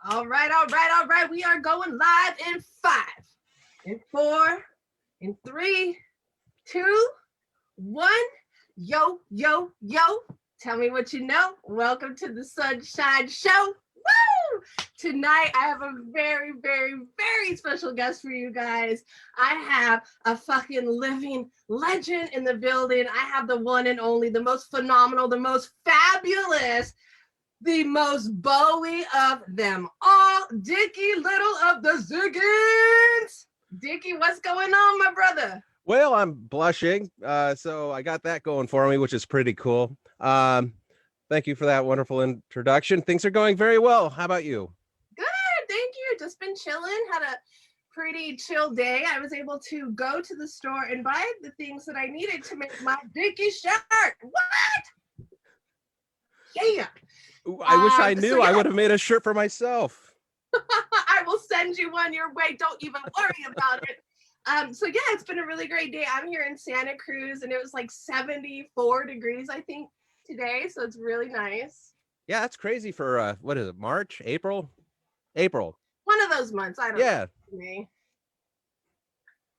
All right, all right, all right. We are going live in 5, in 4, in 3, 2, 1. Yo, yo, yo. Tell me what you know. Welcome to the Sunshine Show. Woo! Tonight, I have a very, very, very special guest for you guys. I have a fucking living legend in the building. I have the one and only, the most phenomenal, the most fabulous, the most Bowie of them all, Dickie Little of the Ziggins. Dickie, what's going on, my brother? Well, I'm blushing, so I got that going for me, which is pretty cool. Thank you for that wonderful introduction. Things are going very well. How about you? Good, thank you. Just been chilling, had a pretty chill day. I was able to go to the store and buy the things that I needed to make my Dickie shirt. What? Yeah. I wish I knew. I would have made a shirt for myself. I will send you one your way. Don't even worry about it. So yeah, it's been a really great day. I'm here in Santa Cruz and it was like 74 degrees, I think, today. So it's really nice. Yeah, that's crazy for what is it, March, April? April. One of those months. I don't know. Me.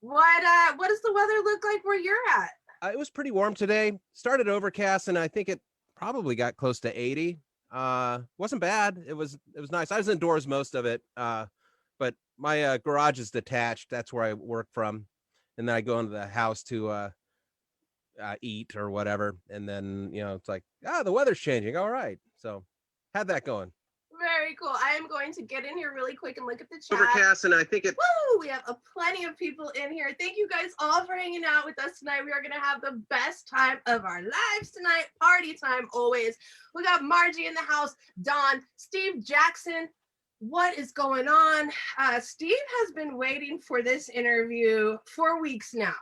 What does the weather look like where you're at? It was pretty warm today. Started overcast and I think it probably got close to 80. Wasn't bad. It was nice. I was indoors most of it. But my garage is detached. That's where I work from. And then I go into the house to eat or whatever. And then, it's like, the weather's changing. All right. So had that going. Very cool. I am going to get in here really quick and look at the chat. Overcast, and I think it. Woo! We have plenty of people in here. Thank you guys all for hanging out with us tonight. We are going to have the best time of our lives tonight. Party time always. We got Margie in the house, Don, Steve Jackson. What is going on? Steve has been waiting for this interview for weeks now.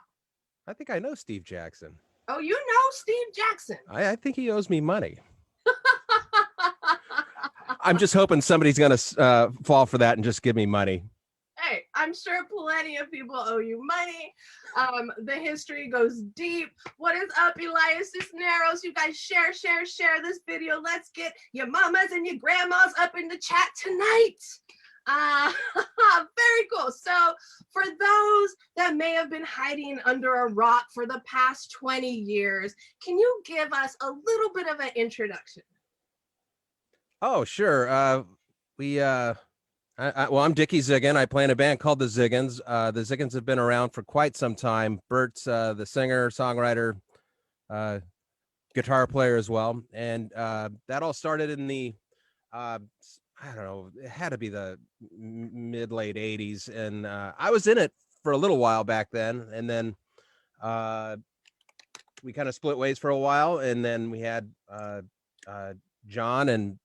I think I know Steve Jackson. Oh, you know Steve Jackson? I think he owes me money. I'm just hoping somebody's going to fall for that and just give me money. Hey, I'm sure plenty of people owe you money. The history goes deep. What is up, Elias Cisneros? You guys share this video. Let's get your mamas and your grandmas up in the chat tonight. Very cool. So for those that may have been hiding under a rock for the past 20 years, can you give us a little bit of an introduction? Oh, sure. I'm Dickie Ziggen. I play in a band called the Ziggens. The Ziggens have been around for quite some time. Bert's the singer, songwriter, guitar player as well. And that all started in the, I don't know, it had to be the mid-late 80s. And I was in it for a little while back then. And then we kind of split ways for a while. And then we had John and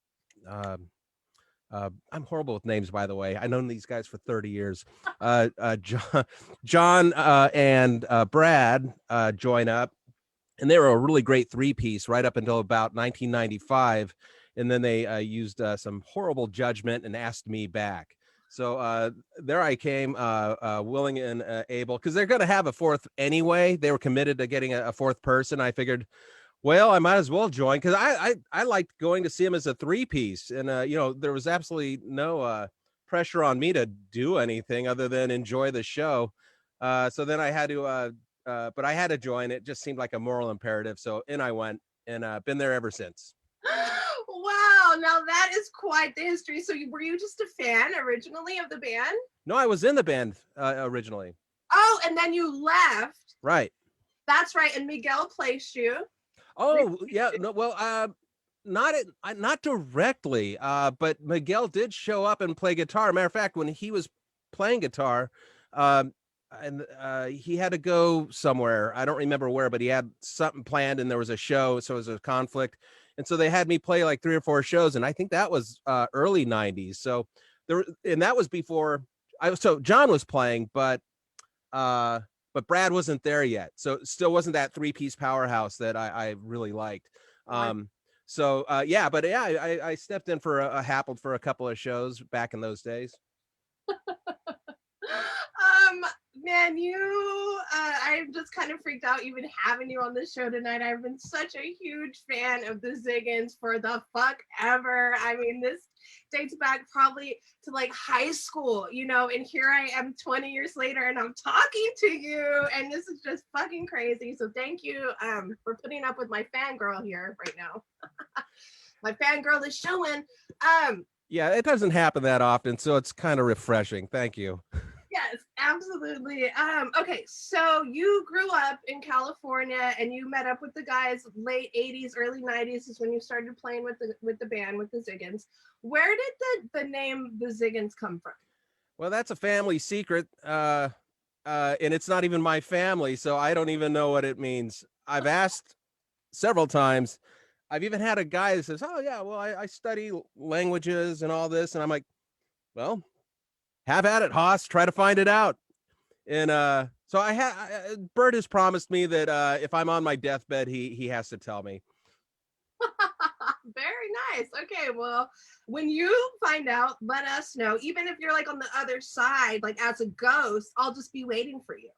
I'm horrible with names, by the way. I've known these guys for 30 years. John and Brad join up, and they were a really great three-piece right up until about 1995, and then they used some horrible judgment and asked me back. So there I came, willing and able, because they're going to have a fourth anyway. They were committed to getting a fourth person. I figured, well, I might as well join because I liked going to see him as a three-piece. And, there was absolutely no pressure on me to do anything other than enjoy the show. So then I had to, but I had to join. It just seemed like a moral imperative. So in I went and been there ever since. Wow. Now that is quite the history. So were you just a fan originally of the band? No, I was in the band originally. Oh, and then you left. Right. That's right. And Miguel placed you. Oh, yeah. No, well, not directly, but Miguel did show up and play guitar. Matter of fact, when he was playing guitar, and he had to go somewhere. I don't remember where, but he had something planned and there was a show. So it was a conflict. And so they had me play like 3 or 4 shows. And I think that was early 90s. So and that was before so John was playing, but Brad wasn't there yet. So it still wasn't that three-piece powerhouse that I really liked. I stepped in for a Happled for a couple of shows back in those days. Man, I'm just kind of freaked out even having you on the show tonight. I've been such a huge fan of the Ziggins for the fuck ever. I mean, this dates back probably to like high school, and here I am 20 years later and I'm talking to you, and this is just fucking crazy. So thank you for putting up with my fangirl here right now. My fangirl is showing. Yeah, it doesn't happen that often, so it's kind of refreshing. Thank you. Yes, absolutely. Okay, so you grew up in California and you met up with the guys late 80s, early 90s is when you started playing with the band with the Ziggens. Where did the name the Ziggens come from? Well, that's a family secret, and it's not even my family, so I don't even know what it means. I've asked several times. I've even had a guy that says, "Oh yeah, well I study languages and all this," and I'm like, "Well, have at it, Haas. Try to find it out." And so Bert has promised me that if I'm on my deathbed, he has to tell me. Very nice. Okay, well, when you find out, let us know. Even if you're like on the other side, like as a ghost, I'll just be waiting for you.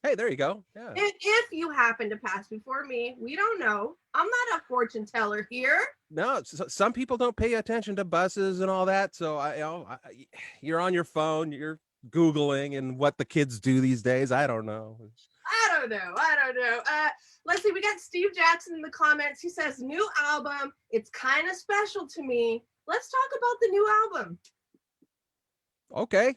Hey, there you go. Yeah. If you happen to pass before me, we don't know. I'm not a fortune teller here. No, some people don't pay attention to buses and all that. So you're on your phone, you're Googling and what the kids do these days. I don't know. I don't know. Let's see. We got Steve Jackson in the comments. He says, new album. It's kind of special to me. Let's talk about the new album. Okay.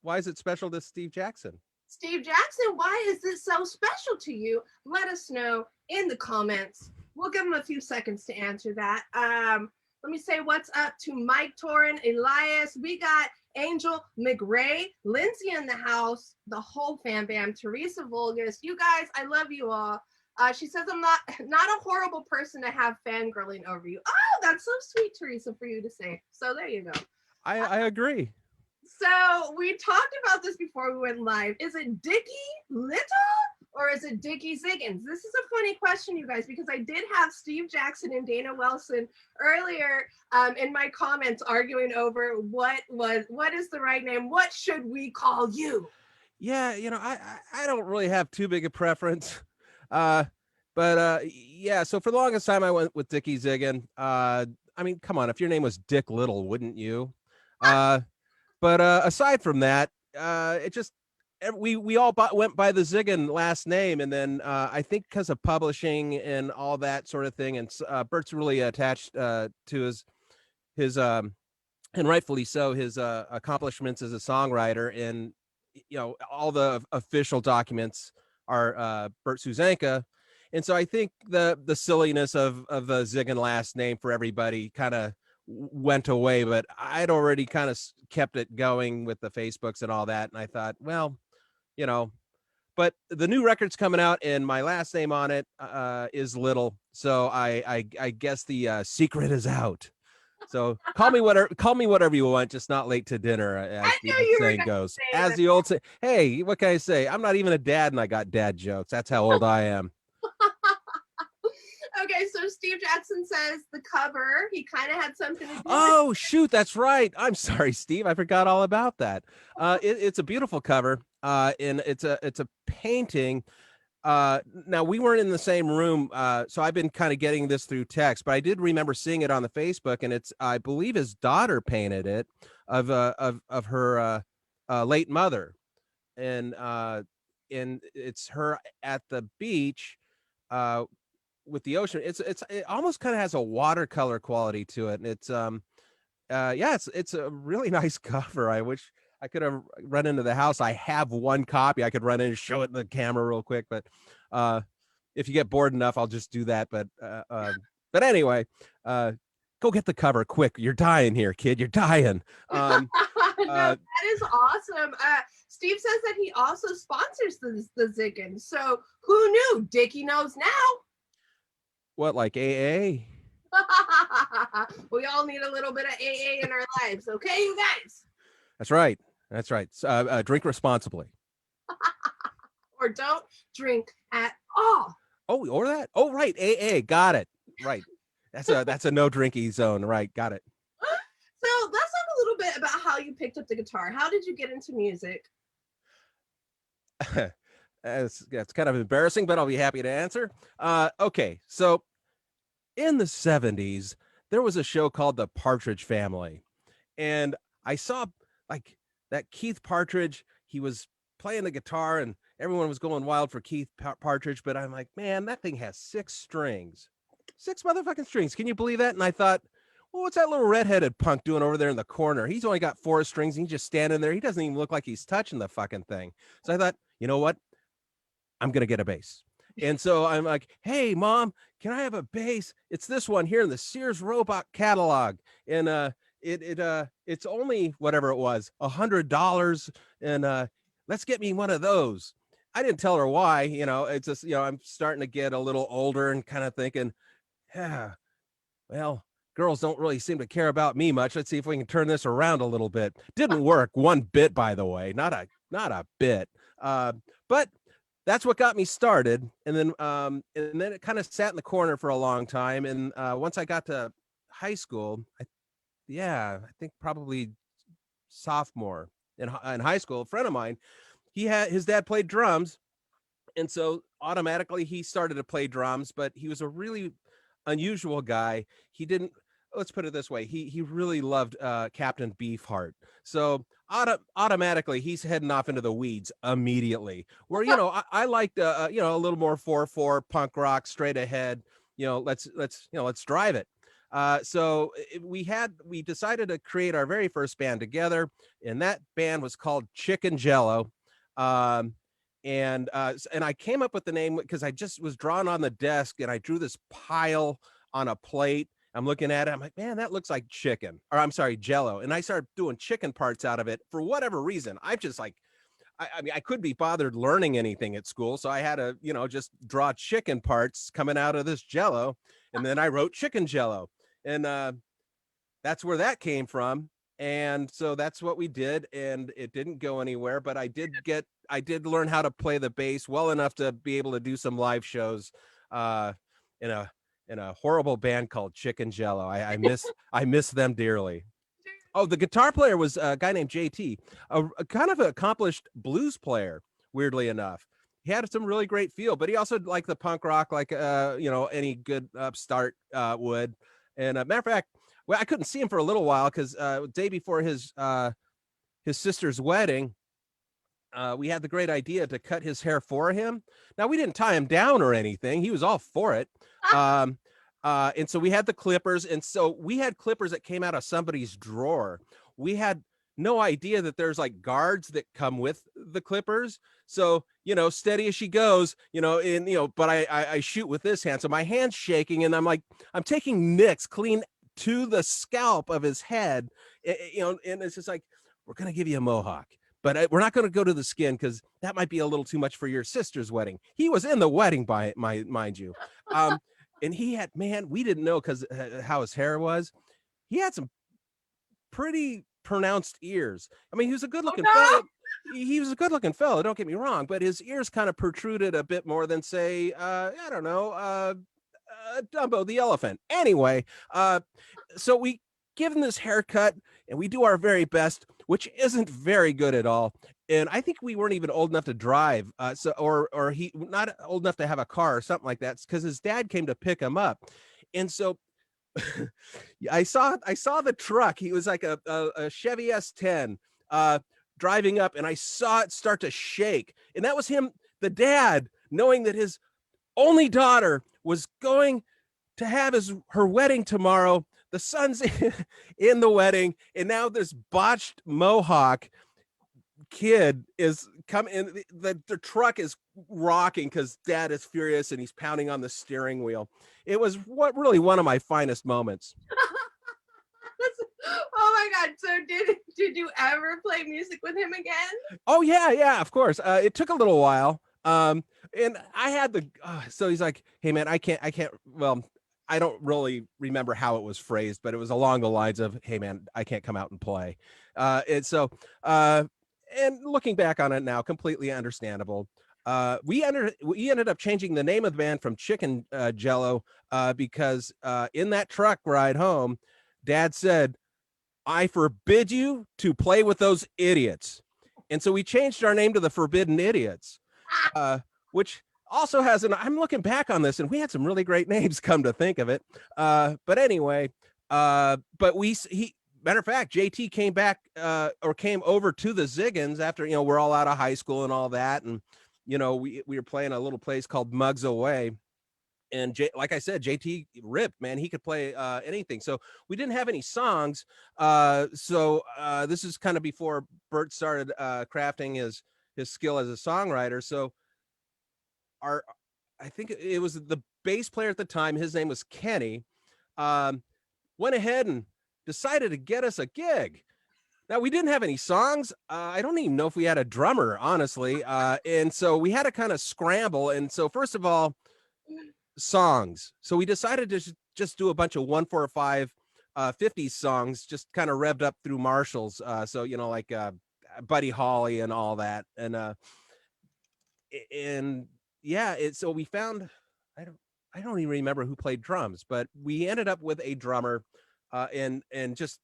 Why is it special to Steve Jackson? Steve Jackson, why is this so special to you? Let us know in the comments. We'll give him a few seconds to answer that. Let me say what's up to Mike Torin, Elias. We got Angel McRae, Lindsay in the house, the whole fan bam, Teresa Vulgus. You guys, I love you all. She says I'm not a horrible person to have fangirling over you. Oh, that's so sweet, Teresa, for you to say. So there you go. I agree. So we talked about this before we went live. Is it Dickie Little or is it Dickie Ziggins? This is a funny question, you guys, because I did have Steve Jackson and Dana Wilson earlier in my comments arguing over what is the right name? What should we call you? Yeah, I don't really have too big a preference. But yeah, so for the longest time I went with Dickie Ziggen. I mean, come on, if your name was Dick Little, wouldn't you? But aside from that, it just we all went by the Ziggen last name, and then I think because of publishing and all that sort of thing, and Bert's really attached to his and rightfully so, his accomplishments as a songwriter, and all the official documents are Bert Suzanka. And so I think the silliness of the Ziggen last name for everybody kind of went away, but I'd already kind of kept it going with the Facebooks and all that. And I thought, well, but the new record's coming out and my last name on it is Little. So I guess the secret is out. So call me whatever you want, just not late to dinner, as the old saying goes. As the old say, hey, what can I say? I'm not even a dad and I got dad jokes. That's how old I am. Okay, so Steve Jackson says the cover, he kind of had something to do with. Oh, shoot, that's right. I'm sorry, Steve. I forgot all about that. It's a beautiful cover, and it's a painting. Now, we weren't in the same room, so I've been kind of getting this through text, but I did remember seeing it on the Facebook, and I believe his daughter painted it of her late mother, and it's her at the beach. With the ocean, it almost kind of has a watercolor quality to it, and it's it's a really nice cover. I wish I could have run into the house. I have one copy. I could run in and show it in the camera real quick, but if you get bored enough, I'll just do that. But anyway, go get the cover quick. You're dying here, kid. You're dying. No, that is awesome. Steve says that he also sponsors the Ziggins. So who knew? Dickie knows now. What, like AA? We all need a little bit of AA in our lives, okay, you guys? That's right. That's right. Drink responsibly. Or don't drink at all. Oh, or that. Oh, right. AA. Got it. Right. That's a no drinking zone. Right. Got it. So let's talk a little bit about how you picked up the guitar. How did you get into music? That's kind of embarrassing, but I'll be happy to answer. Okay, so in the 70s, there was a show called The Partridge Family. And I saw like that Keith Partridge, he was playing the guitar and everyone was going wild for Keith Partridge. But I'm like, man, that thing has 6 strings, 6 motherfucking strings. Can you believe that? And I thought, well, what's that little redheaded punk doing over there in the corner? He's only got 4 strings. And he's just standing there. He doesn't even look like he's touching the fucking thing. So I thought, you know what? I'm going to get a bass. And so I'm like, hey, Mom, can I have a bass? It's this one here in the Sears Roebuck catalog. And it's only whatever it was, $100. And let's get me one of those. I didn't tell her why. It's just, I'm starting to get a little older and kind of thinking, yeah, well, girls don't really seem to care about me much. Let's see if we can turn this around a little bit. Didn't work one bit, by the way, not a bit. But that's what got me started. And then it kind of sat in the corner for a long time. And once I got to high school, I think probably sophomore in high school, a friend of mine, his dad played drums. And so automatically he started to play drums, but he was a really unusual guy. He didn't, let's put it this way. He really loved Captain Beefheart. So automatically he's heading off into the weeds immediately, where, I liked, a little more 4/4 punk rock straight ahead, let's drive it. So we decided to create our very first band together, and that band was called Chicken Jello. And I came up with the name because I just was drawn on the desk and I drew this pile on a plate. I'm looking at it. I'm like, man, that looks like chicken, or I'm sorry, Jello. And I started doing chicken parts out of it for whatever reason. I'm just like, I mean, I couldn't be bothered learning anything at school. So I had to, just draw chicken parts coming out of this Jello. And then I wrote Chicken Jello. And that's where that came from. And so that's what we did. And it didn't go anywhere, but I did learn how to play the bass well enough to be able to do some live shows in a horrible band called Chicken Jello. I miss them dearly. Oh, the guitar player was a guy named JT, a kind of accomplished blues player, weirdly enough. He had some really great feel, but he also liked the punk rock like any good upstart would. And matter of fact, well, I couldn't see him for a little while because day before his sister's wedding, we had the great idea to cut his hair for him. Now, we didn't tie him down or anything. He was all for it. And so we had the clippers. And so we had clippers that came out of somebody's drawer. We had no idea that there's like guards that come with the clippers. So, steady as she goes, but I shoot with this hand. So my hand's shaking and I'm taking nicks clean to the scalp of his head, and it's just like, we're going to give you a mohawk, but we're not going to go to the skin because that might be a little too much for your sister's wedding. He was in the wedding, mind you. And he had, man, we didn't know because how his hair was. He had some pretty pronounced ears. I mean, he was a good looking fellow. He was a good looking fellow. Don't get me wrong, but his ears kind of protruded a bit more than say, I don't know, Dumbo the elephant. Anyway, so we give him this haircut and we do our very best, which isn't very good at all. And I think we weren't even old enough to drive, or he not old enough to have a car or something like that, because his dad came to pick him up. And so I saw the truck. He was like a Chevy S10 driving up, and I saw it start to shake. And that was him, the dad, knowing that his only daughter was going to have her wedding tomorrow. The son's in the wedding, and now this botched mohawk kid is coming. The truck is rocking because dad is furious and he's pounding on the steering wheel. It was really one of my finest moments. Oh my God. So did you ever play music with him again? Oh yeah, of course. It took a little while. And I had so he's like, hey man, I can't, well, I don't really remember how it was phrased, but it was along the lines of, hey man, I can't come out and play. And so, and looking back on it now, completely understandable. We ended up changing the name of the band from Chicken Jello because in that truck ride home, Dad said, I forbid you to play with those idiots. And so we changed our name to the Forbidden Idiots, which also has I'm looking back on this and we had some really great names, come to think of it. But anyway, but matter of fact, JT came back or came over to the Ziggens after, we're all out of high school and all that. And, we were playing a little place called Mugs Away. And like I said, JT ripped, man. He could play anything. So we didn't have any songs. So this is kind of before Bert started crafting his skill as a songwriter. So I think it was the bass player at the time. His name was Kenny. Went ahead and decided to get us a gig. Now, we didn't have any songs. I don't even know if we had a drummer, honestly. And so we had to kind of scramble. And so first of all, songs. So we decided to just do a bunch of 145 50s songs, just kind of revved up through Marshalls. So, like Buddy Holly and all that. And yeah, so we found, I don't even remember who played drums, but we ended up with a drummer and just,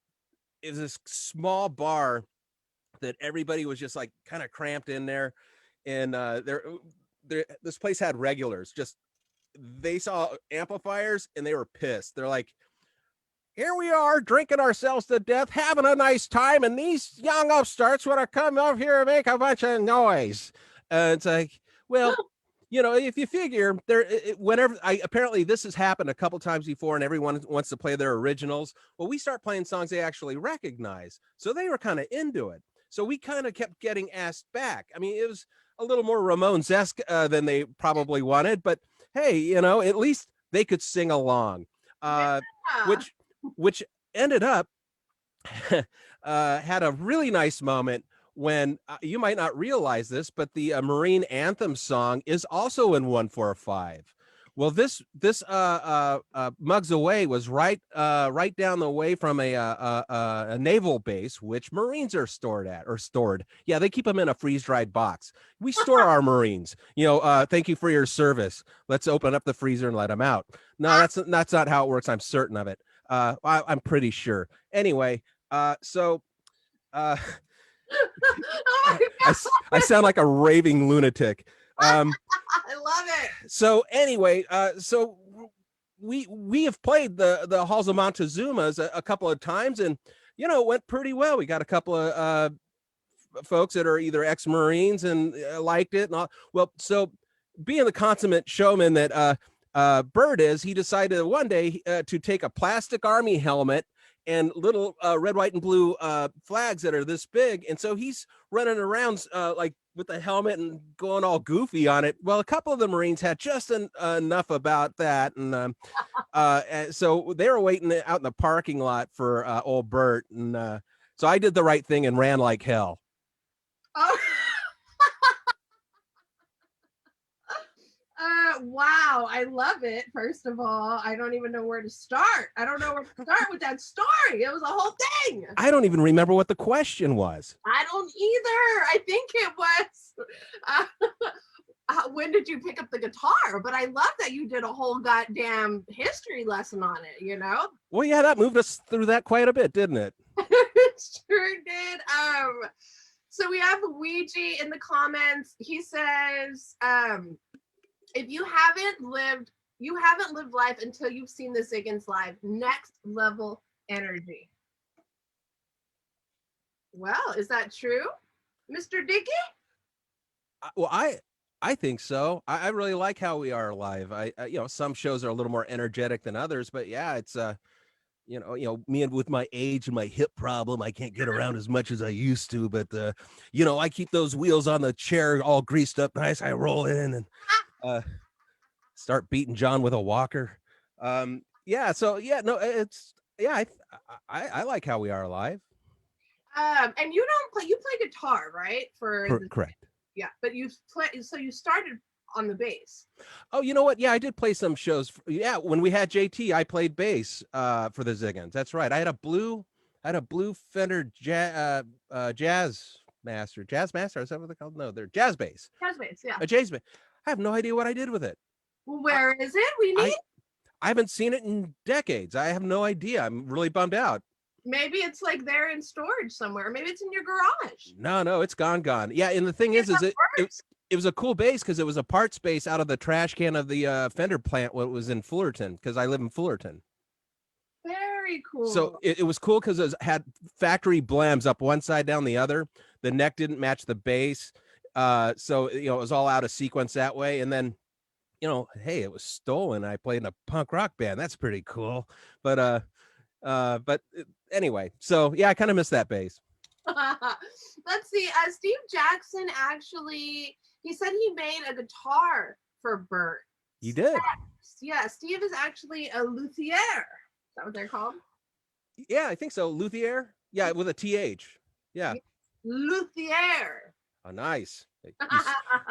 it was this small bar that everybody was just like kind of cramped in there. And this place had regulars. Just, they saw amplifiers and they were pissed. They're like, here we are drinking ourselves to death, having a nice time, and these young upstarts want to come up here and make a bunch of noise. It's like, well, if you figure apparently this has happened a couple times before and everyone wants to play their originals. Well, we start playing songs they actually recognize. So they were kind of into it. So we kind of kept getting asked back. I mean, it was a little more Ramones-esque than they probably wanted, but hey, at least they could sing along, which ended up had a really nice moment when you might not realize this, but the Marine Anthem song is also in 145. Well, this Mugs Away was right down the way from a naval base, which Marines are stored. Yeah, they keep them in a freeze-dried box. We store our Marines. Thank you for your service. Let's open up the freezer and let them out. No, that's not how it works. I'm certain of it. I'm pretty sure. Anyway, so. I sound like a raving lunatic. I love it. So anyway, so we have played the halls of Montezuma's a couple of times, and it went pretty well. We got a couple of folks that are either ex-Marines and liked it and all. Well, so being the consummate showman that Bert is, he decided one day to take a plastic army helmet and little red, white, and blue flags that are this big. And so he's running around like with the helmet and going all goofy on it. Well, a couple of the Marines had just enough about that. And so they were waiting out in the parking lot for old Bert. And so I did the right thing and ran like hell. Oh. Wow, I love it. First of all, I don't even know where to start. I don't know where to start with that story. It was a whole thing. I don't even remember what the question was. I don't either. I think it was, when did you pick up the guitar? But I love that you did a whole goddamn history lesson on it, Well, yeah, that moved us through that quite a bit, didn't it? It sure did. So we have Luigi in the comments. He says, if you haven't lived life until you've seen the Ziggens live. Next level energy. Well, is that true, Mr. Dickie? Well, I think so. I really like how we are live. I some shows are a little more energetic than others, but yeah, it's me and with my age and my hip problem, I can't get around as much as I used to. But I keep those wheels on the chair all greased up nice. I roll in and start beating John with a walker. Yeah. So yeah, no, it's yeah. I like how we are live. And you play guitar, right? Correct. Yeah, but you started on the bass. Oh, you know what? Yeah, I did play some shows. Yeah, when we had JT, I played bass for the Ziggens. That's right. I had a blue Fender Jazz Master. Is that what they're called? No, they're jazz bass. Jazz bass, yeah. A jazz bass. I have no idea what I did with it. Well, where is it? We need. I haven't seen it in decades. I have no idea. I'm really bummed out. Maybe it's like there in storage somewhere. Maybe it's in your garage. No, it's gone. Yeah, and the thing is it was a cool bass because it was a part space out of the trash can of the Fender plant when it was in Fullerton, because I live in Fullerton. Very cool. So it was cool because it had factory blems up one side, down the other. The neck didn't match the bass. So it was all out of sequence that way. And then, hey, it was stolen. I played in a punk rock band. That's pretty cool. But anyway, so yeah, I kind of miss that bass. Let's see. Steve Jackson actually, he said he made a guitar for Bert. He did. Yeah, Steve is actually a luthier. Is that what they're called? Yeah, I think so. Luthier. Yeah, with a TH. Yeah. Luthier. Oh, nice.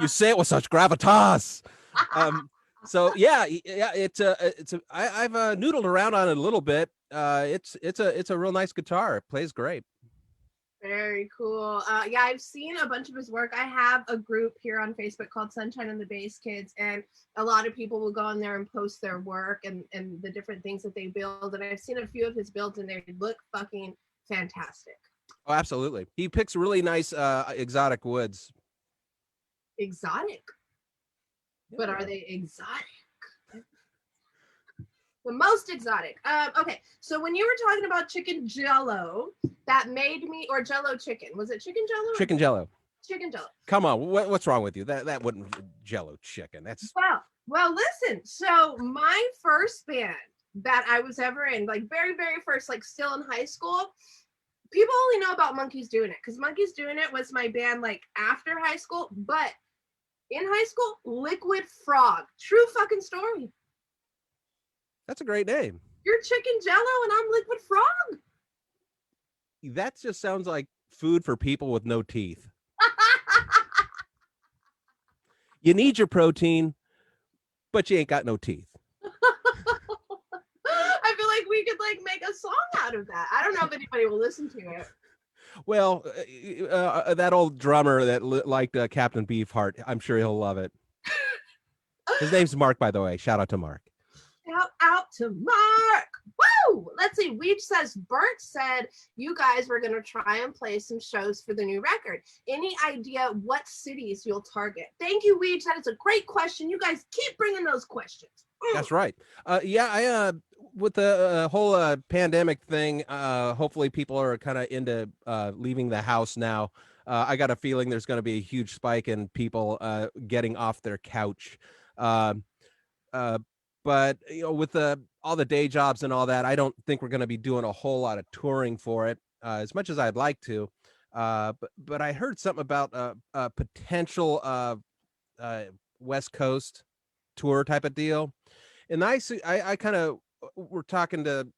You say it with such gravitas. So yeah, I've noodled around on it a little bit. It's a real nice guitar. It plays great. Very cool. Yeah, I've seen a bunch of his work. I have a group here on Facebook called Sunshine and the Bass Kids, and a lot of people will go on there and post their work and the different things that they build. And I've seen a few of his builds, and they look fucking fantastic. Oh, absolutely. He picks really nice exotic woods. Exotic? Yeah. But are they exotic? The most exotic. Okay, so when you were talking about chicken jello, that made me, or jello chicken. Was it chicken jello? Chicken jello. Chicken jello. Come on, what's wrong with you? That wouldn't jello chicken. That's well. Listen. So my first band that I was ever in, like very first, like still in high school. People only know about Monkeys Doing It because Monkeys Doing It was my band like after high school, but in high school, Liquid Frog. True fucking story. That's a great name. You're Chicken Jello and I'm Liquid Frog. That just sounds like food for people with no teeth. You need your protein, but you ain't got no teeth. I feel like we could like make a song out of that. I don't know if anybody will listen to it. Well, that old drummer that liked Captain Beefheart, I'm sure he'll love it. His name's Mark, by the way. Shout out to Mark. Shout out to Mark. Woo! Let's see. Weege says, Bert said you guys were going to try and play some shows for the new record. Any idea what cities you'll target? Thank you, Weege. That is a great question. You guys keep bringing those questions. That's right. I with the whole pandemic thing, hopefully people are kind of into leaving the house now. I got a feeling there's going to be a huge spike in people getting off their couch. But with all the day jobs and all that, I don't think we're going to be doing a whole lot of touring for it, as much as I'd like to. But I heard something about a potential West Coast tour type of deal, and I kind of, we're talking to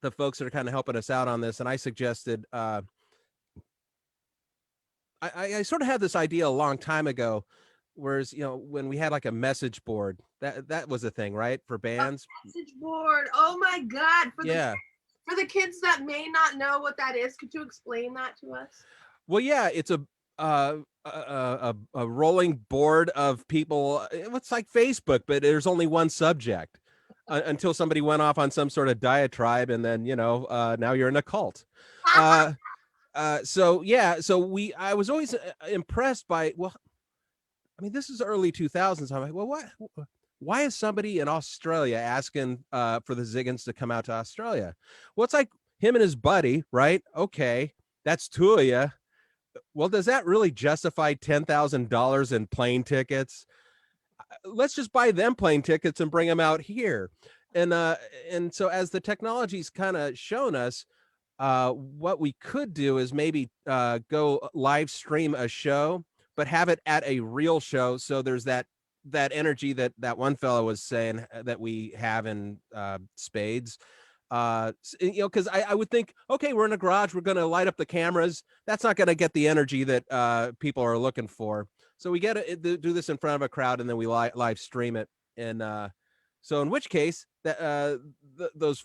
the folks that are kind of helping us out on this, and I suggested I sort of had this idea a long time ago. Whereas, when we had like a message board, that was a thing, right? For bands. A message board. Oh my God. For the kids that may not know what that is, could you explain that to us? Well, yeah, it's a rolling board of people. It's like Facebook, but there's only one subject until somebody went off on some sort of diatribe, and then now you're in a cult. So I was always impressed by, I mean, this is early 2000s. I'm like, well, why is somebody in Australia asking for the Ziggens to come out to Australia? Well, it's like him and his buddy, right? Okay, that's two of you. Well, does that really justify $10,000 in plane tickets? Let's just buy them plane tickets and bring them out here. And so as the technology's kind of shown us, what we could do is maybe go live stream a show, but have it at a real show. So there's that energy that one fellow was saying that we have in spades. Because I would think, okay, we're in a garage, we're going to light up the cameras. That's not going to get the energy that people are looking for. So we get to do this in front of a crowd, and then we live stream it. And so in which case, those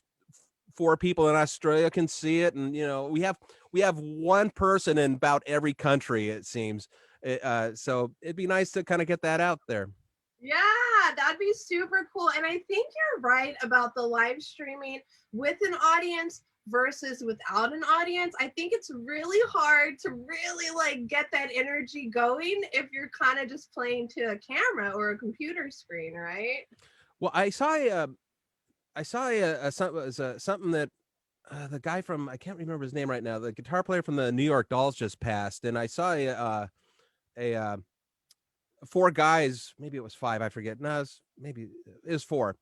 four people in Australia can see it, and we have one person in about every country, it seems. So it'd be nice to kind of get that out there. Yeah, that'd be super cool. And I think you're right about the live streaming with an audience. versus without an audience. I think it's really hard to really like get that energy going if you're kind of just playing to a camera or a computer screen, right? Well, I saw something that the guy from, I can't remember his name right now, the guitar player from the New York Dolls just passed, and I saw a four guys, maybe it was five, I forget. No, maybe it was four.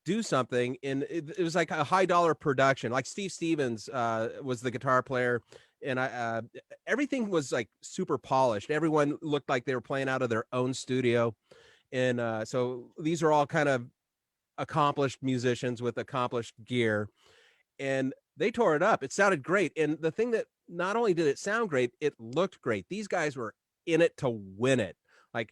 Do something, and it was like a high dollar production. Like Steve Stevens was the guitar player, and everything was like super polished. Everyone looked like they were playing out of their own studio, and so these are all kind of accomplished musicians with accomplished gear, and they tore it up. It sounded great, and the thing that not only did it sound great, it looked great. These guys were in it to win it. Like,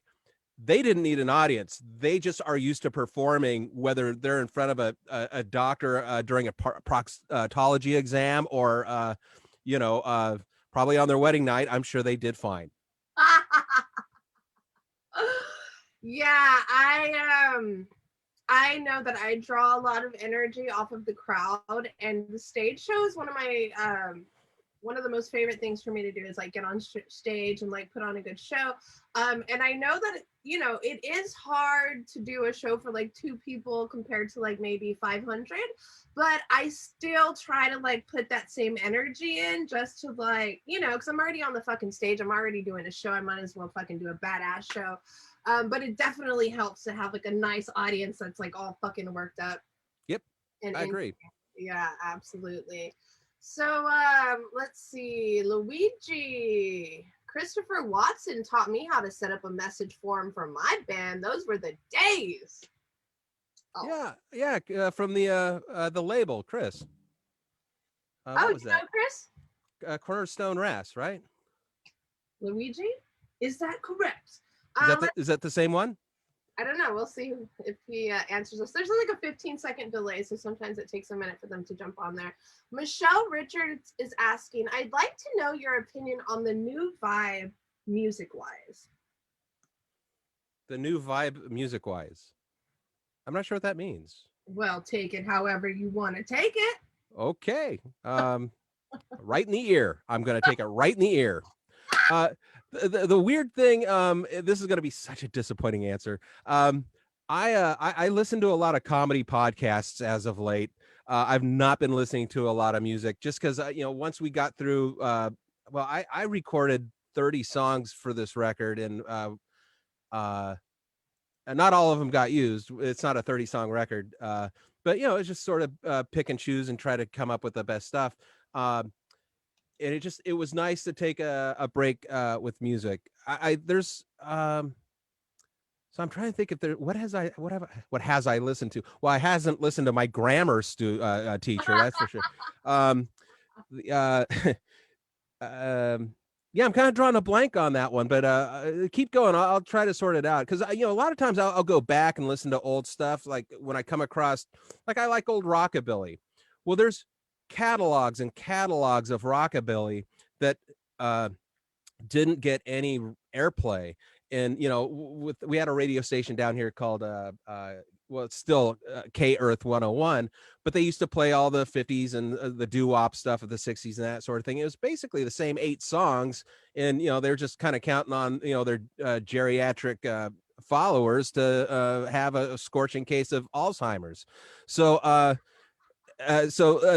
they didn't need an audience. They just are used to performing, whether they're in front of a doctor during a proctology exam or, probably on their wedding night. I'm sure they did fine. Yeah, I know that I draw a lot of energy off of the crowd, and the stage show is one of my one of the most favorite things for me to do is like get on stage and like put on a good show. And I know that it is hard to do a show for like two people compared to like maybe 500, but I still try to like put that same energy in just to like, because I'm already on the fucking stage, I'm already doing a show, I might as well fucking do a badass show. But it definitely helps to have like a nice audience that's like all fucking worked up. Yep, And I agree. Yeah, absolutely. So let's see, Luigi. Christopher Watson taught me how to set up a message form for my band. Those were the days. Oh. Yeah, from the label, Chris. What was that? Chris? Cornerstone Rass, right? Luigi? Is that correct? Is that the same one? I don't know. We'll see if he answers us. There's like a 15-second delay, so sometimes it takes a minute for them to jump on there. Michelle Richards is asking, I'd like to know your opinion on the new vibe music-wise. The new vibe music-wise. I'm not sure what that means. Well, take it however you want to take it. Okay. Right in the ear. I'm going to take it right in the ear. The weird thing, this is going to be such a disappointing answer. I listen to a lot of comedy podcasts as of late. I've not been listening to a lot of music just because, once we got through, I recorded 30 songs for this record, and not all of them got used. It's not a 30-song record, but it's just sort of pick and choose and try to come up with the best stuff. And it was nice to take a break with music. So I'm trying to think if what has I listened to? Well, I hasn't listened to my grammar teacher, that's for sure. Yeah, I'm kind of drawing a blank on that one, but keep going. I'll try to sort it out because a lot of times I'll go back and listen to old stuff. Like when I come across, like I like old rockabilly. Well, there's catalogs and catalogs of rockabilly that didn't get any airplay. And we had a radio station down here called it's still K Earth 101, but they used to play all the 50s and the doo-wop stuff of the 60s and that sort of thing. It was basically the same 8 songs, and they're just kind of counting on their geriatric followers to have a scorching case of Alzheimer's. So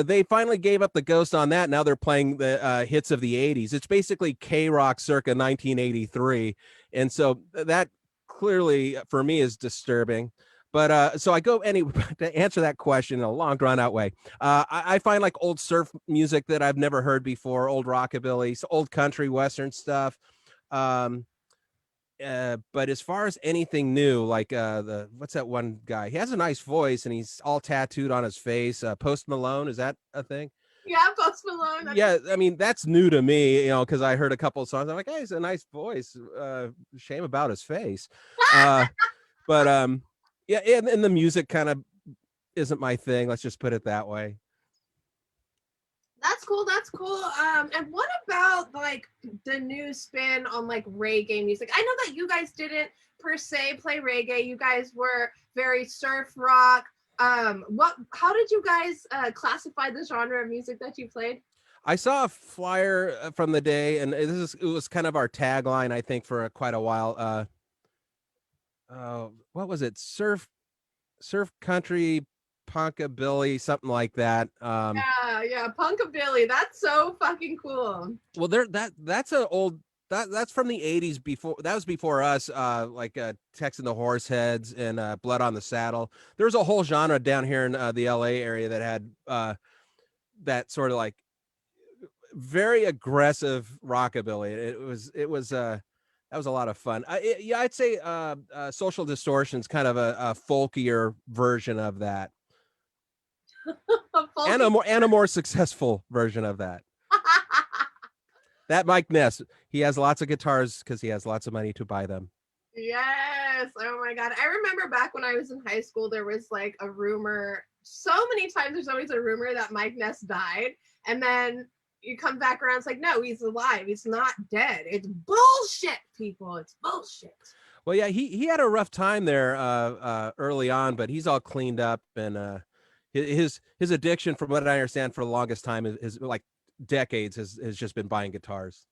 they finally gave up the ghost on that. Now they're playing the hits of the 80s. It's basically K-Rock circa 1983. And so that clearly for me is disturbing. But so I go to answer that question in a long drawn out way. I find like old surf music that I've never heard before, old rockabilly, old country western stuff. But as far as anything new, like what's that one guy? He has a nice voice and he's all tattooed on his face. Post Malone, is that a thing? Yeah, Post Malone. Yeah, I mean that's new to me, because I heard a couple of songs. I'm like, hey, he's a nice voice. Shame about his face. But yeah, and the music kind of isn't my thing. Let's just put it that way. That's cool. That's cool. And what about like the new spin on like reggae music? I know that you guys didn't per se play reggae. You guys were very surf rock, How did you guys classify the genre of music that you played? I saw a flyer from the day, and it was kind of our tagline, I think, for quite a while. What was it? Surf country, punkabilly, something like that. Yeah, punkabilly. That's so fucking cool. Well, that's a old that's from the 80s. Before that was before us, like Tex and the Horseheads and Blood on the Saddle. There's a whole genre down here in the LA area that had that sort of like very aggressive rockabilly. It was that was a lot of fun. Yeah, I'd say Social Distortion's kind of a folkier version of that, and a more successful version of that. That Mike Ness, he has lots of guitars because he has lots of money to buy them. Yes. Oh my God. I remember back when I was in high school, there was like a rumor. So many times there's always a rumor that Mike Ness died. And then you come back around, it's like, no, he's alive. He's not dead. It's bullshit, people. It's bullshit. Well, yeah, he had a rough time there early on, but he's all cleaned up, and his addiction, from what I understand, for the longest time is like decades has just been buying guitars.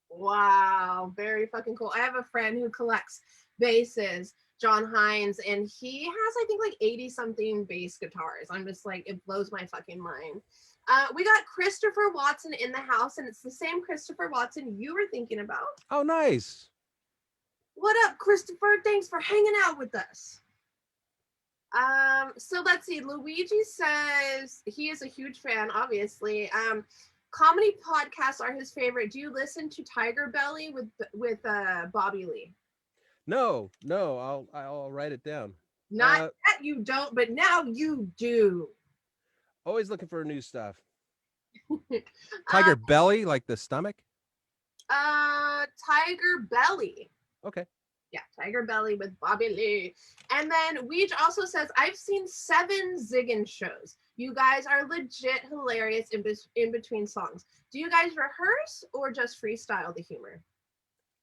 Wow, very fucking cool. I have a friend who collects basses, John Hines, and he has, I think, like 80 something bass guitars. I'm just like, it blows my fucking mind. We got Christopher Watson in the house, and it's the same Christopher Watson you were thinking about. Oh, nice. What up, Christopher? Thanks for hanging out with us. So let's see. Luigi says he is a huge fan, obviously. Comedy podcasts are his favorite. Do you listen to Tiger Belly with Bobby Lee? No, I'll write it down. Not that you don't, but now you do. Always looking for new stuff. Tiger Belly, like the stomach? Tiger Belly. Okay. Yeah, Tiger Belly with Bobby Lee. And then Weege also says, I've seen 7 Ziggen shows. You guys are legit hilarious in between songs. Do you guys rehearse or just freestyle the humor?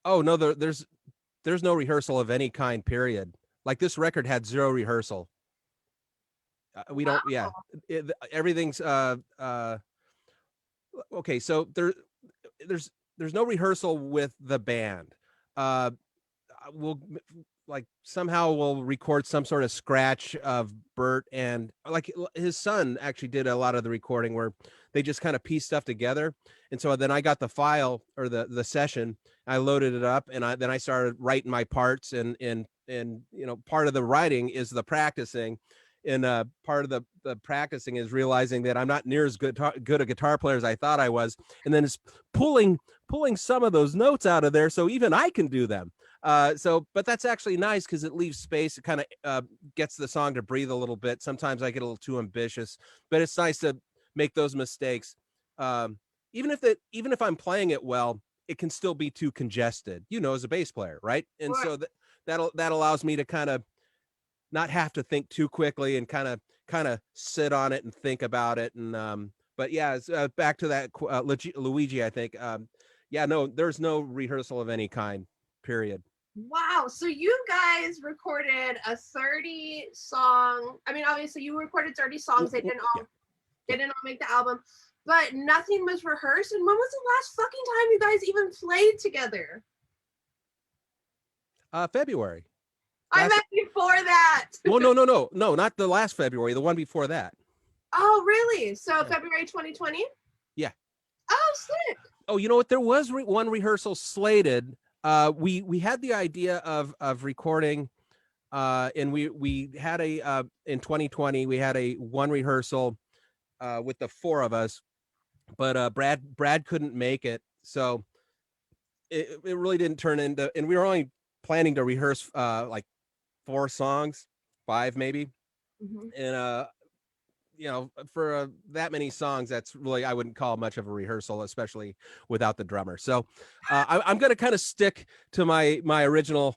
Oh, no, there's no rehearsal of any kind, period. Like this record had 0 rehearsal. We don't, yeah. Everything's, okay, so there's no rehearsal with the band. We'll somehow we'll record some sort of scratch of Bert, and like his son actually did a lot of the recording where they just kind of piece stuff together. And so then I got the file or the session, I loaded it up, and then I started writing my parts, and part of the writing is the practicing. And part of the practicing is realizing that I'm not near as good a guitar player as I thought I was, and then it's pulling some of those notes out of there so even I can do them. But that's actually nice because it leaves space. It kind of gets the song to breathe a little bit. Sometimes I get a little too ambitious, but it's nice to make those mistakes. Even if I'm playing it well, it can still be too congested, as a bass player, right? And so that allows me to kind of not have to think too quickly and kind of sit on it and think about it. And but yeah, back to that Luigi, I think. No, there's no rehearsal of any kind, period. Wow. So you guys recorded a 30 song. I mean, obviously you recorded 30 songs. They didn't all make the album, but nothing was rehearsed. And when was the last fucking time you guys even played together? February. I meant before that. Well, no, not the last February, the one before that. Oh, really? So February 2020? Yeah. Oh, sick. Oh, you know what? There was one rehearsal slated. We had the idea of recording, and we had in 2020 we had one rehearsal with the 4 of us, but Brad couldn't make it, so it really didn't turn into. And we were only planning to rehearse like 4 songs, 5 maybe, and for that many songs, that's really, I wouldn't call much of a rehearsal, especially without the drummer. So I'm going to kind of stick to my original.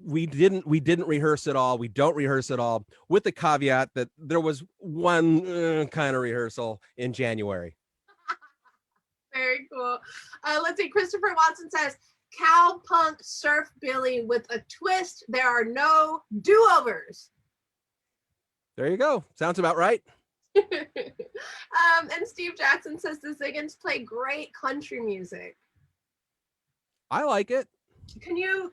We didn't rehearse at all. We don't rehearse at all, with the caveat that there was one kind of rehearsal in January. Very cool. Let's see. Christopher Watson says, cowpunk surf-billy with a twist. There are no do-overs. There you go. Sounds about right. And Steve Jackson says the Ziggins play great country music. I like it. Do you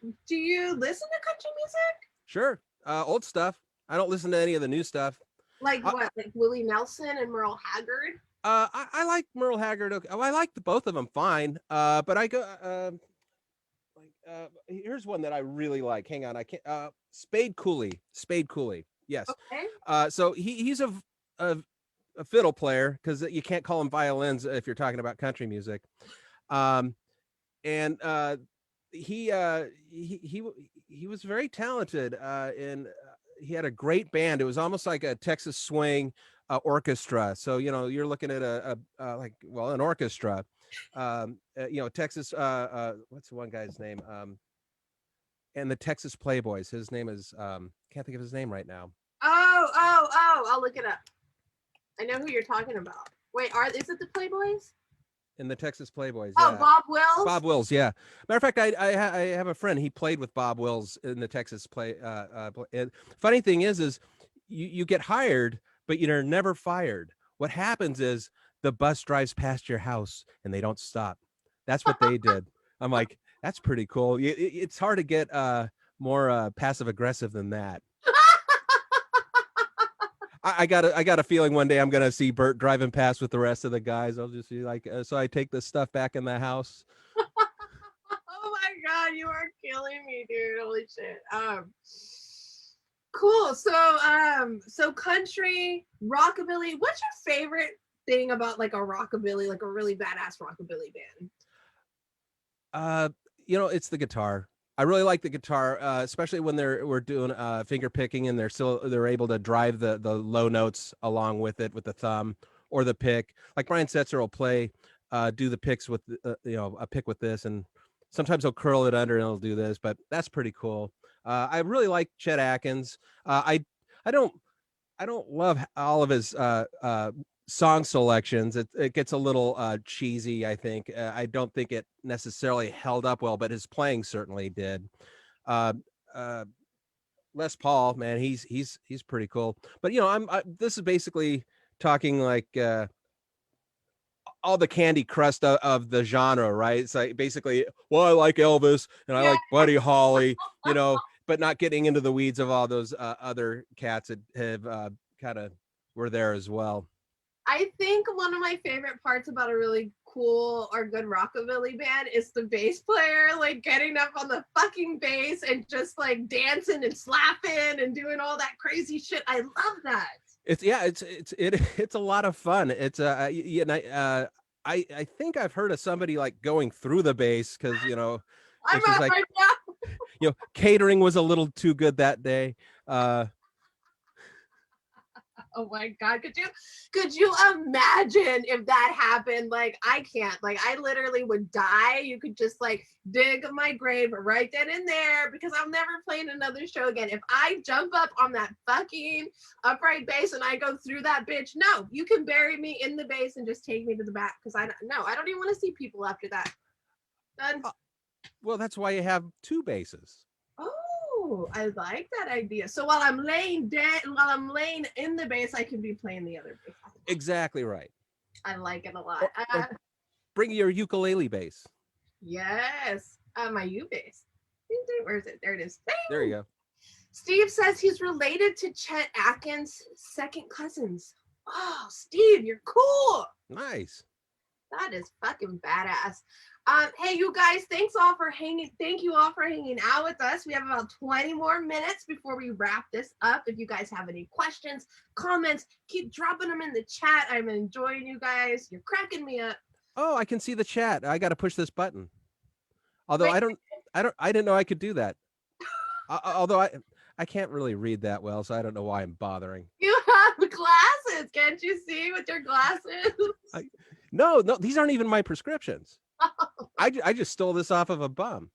listen to country music? Sure. Old stuff. I don't listen to any of the new stuff. Like what? Like Willie Nelson and Merle Haggard? I like Merle Haggard. Okay. Oh, I like both of them fine. But I go here's one that I really like. Hang on, I can't. Spade Cooley. Yes. Okay. So he's a fiddle player because you can't call him violins if you're talking about country music. And he was very talented, and he had a great band. It was almost like a Texas swing orchestra. So you're looking at an orchestra. Texas. What's the one guy's name? And the Texas Playboys. His name is can't think of his name right now. Oh! I'll look it up. I know who you're talking about. Wait, is it the Playboys? In the Texas Playboys. Oh, Yeah. Bob Wills. Bob Wills, yeah. Matter of fact, I have a friend. He played with Bob Wills in the Texas funny thing is you get hired, but you're never fired. What happens is the bus drives past your house and they don't stop. That's what they did. I'm like, that's pretty cool. It's hard to get more passive aggressive than that. I got a feeling one day I'm gonna see Bert driving past with the rest of the guys. I'll just be like, so I take this stuff back in the house. Oh my God, you are killing me, dude! Holy shit. Cool. So country, rockabilly. What's your favorite thing about like a rockabilly, like a really badass rockabilly band? It's the guitar. I really like the guitar, especially when we're doing finger picking and they're able to drive the low notes along with it with the thumb or the pick. Like Brian Setzer will play, do the picks with a pick with this, and sometimes he'll curl it under and he'll do this. But that's pretty cool. I really like Chet Atkins. I don't love all of his song selections. It gets a little cheesy, I think. I don't think it necessarily held up well, but his playing certainly did. Les Paul, man, he's pretty cool. But this is basically talking like all the candy crust of the genre, right? It's like basically, well, I like Elvis and I like Buddy Holly, but not getting into the weeds of all those other cats that have kind of were there as well. I think one of my favorite parts about a really cool or good rockabilly band is the bass player like getting up on the fucking bass and just like dancing and slapping and doing all that crazy shit. I love that. It's a lot of fun. It's I think I've heard of somebody like going through the bass because I'm out like, right now. Catering was a little too good that day. Oh my God, could you imagine if that happened? Like, I can't. Like, I literally would die. You could just like dig my grave right then and there because I'm never playing another show again. If I jump up on that fucking upright bass and I go through that bitch, no, you can bury me in the bass and just take me to the back because I don't even want to see people after that. Done. Well, that's why you have two basses. Oh, I like that idea. So while I'm laying in the bass, I can be playing the other bass. Exactly right. I like it a lot. Or bring your ukulele bass. Yes. My U bass. Where is it? There it is. There you go. Steve says he's related to Chet Atkins' second cousins. Oh, Steve, you're cool. Nice. That is fucking badass. Hey, you guys, thank you all for hanging out with us. We have about 20 more minutes before we wrap this up. If you guys have any questions, comments, keep dropping them in the chat. I'm enjoying you guys. You're cracking me up. Oh, I can see the chat. I got to push this button. Although I didn't know I could do that. Although I can't really read that well, so I don't know why I'm bothering. You have glasses. Can't you see with your glasses? No, these aren't even my prescriptions. I just stole this off of a bum.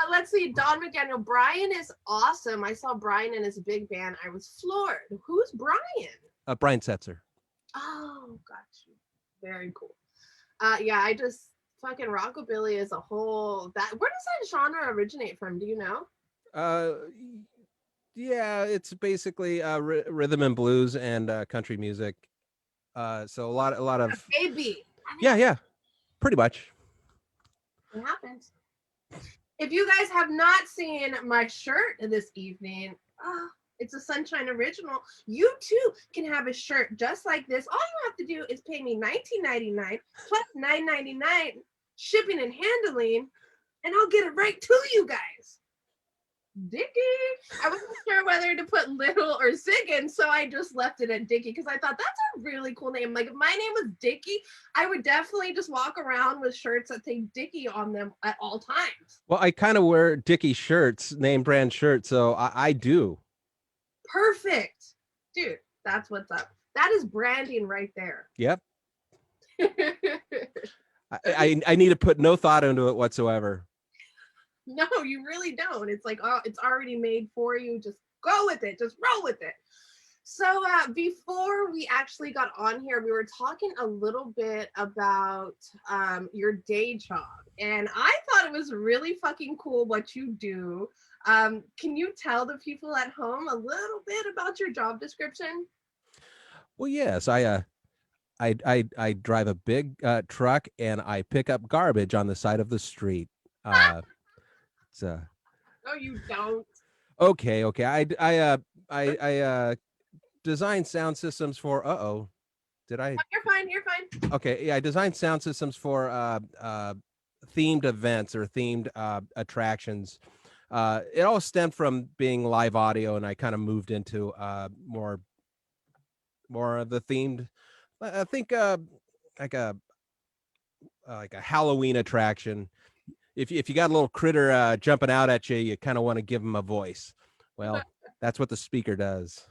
Let's see. Don McDaniel. Brian is awesome. I saw Brian in his big band. I was floored. Who's Brian? Brian Setzer. Oh, got you. Very cool. Yeah, I just fucking rockabilly is a whole that. Where does that genre originate from? Do you know? Yeah, it's basically rhythm and blues and country music. So a lot of Baby. yeah, pretty much. It happens. If you guys have not seen my shirt this evening, it's a Sunshine original. You too can have a shirt just like this. All you have to do is pay me $19.99 plus $9.99 shipping and handling, and I'll get it right to you guys. Dickie. I wasn't sure whether to put Little or Ziggen, so I just left it at Dickie because I thought that's a really cool name. Like if my name was Dickie, I would definitely just walk around with shirts that say Dickie on them at all times. Well, I kind of wear Dickie shirts, name brand shirts, so I do. Perfect. Dude, that's what's up. That is branding right there. Yep. I need to put no thought into it whatsoever. No, you really don't. It's like, oh, it's already made for you. Just go with it. Just roll with it. So before we actually got on here, we were talking a little bit about your day job. And I thought it was really fucking cool what you do. Can you tell the people at home a little bit about your job description? Well, yes, I drive a big truck and I pick up garbage on the side of the street. No, you don't. Okay. I design sound systems for. Did I? Oh, you're fine. You're fine. Okay, yeah, I design sound systems for themed events or themed attractions. It all stemmed from being live audio, and I kind of moved into more of the themed. I think like a Halloween attraction. If you got a little critter jumping out at you, you kind of want to give them a voice. Well, that's what the speaker does.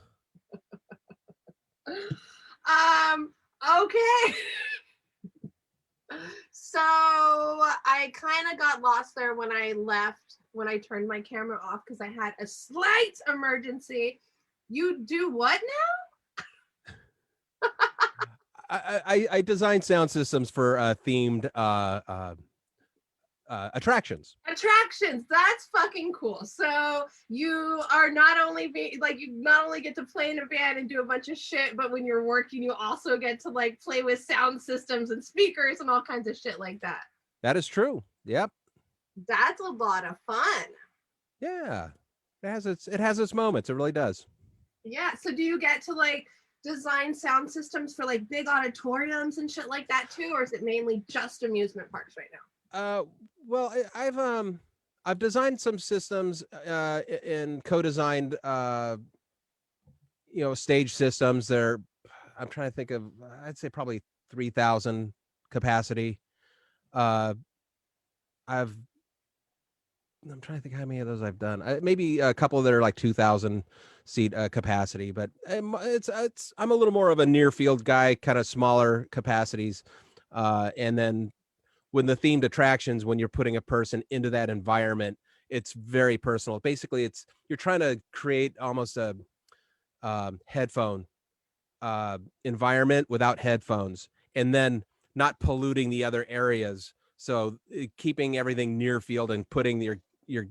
Okay. So I kind of got lost there when I left, when I turned my camera off because I had a slight emergency. You do what now? I design sound systems for themed attractions. Attractions. That's fucking cool. So you are not only you not only get to play in a band and do a bunch of shit, but when you're working, you also get to like play with sound systems and speakers and all kinds of shit like that. That is true. Yep. That's a lot of fun. Yeah. It has its moments. It really does. Yeah. So do you get to like design sound systems for like big auditoriums and shit like that too, or is it mainly just amusement parks right now? Well, I've designed some systems and co-designed stage systems. I'm trying to think of, I'd say probably 3,000 capacity. I'm trying to think how many of those I've done. Maybe a couple that are like 2,000 seat capacity, but I'm a little more of a near field guy, kind of smaller capacities. And then when the themed attractions, when you're putting a person into that environment, it's very personal. Basically, you're trying to create almost a headphone environment without headphones, and then not polluting the other areas. So keeping everything near field and putting your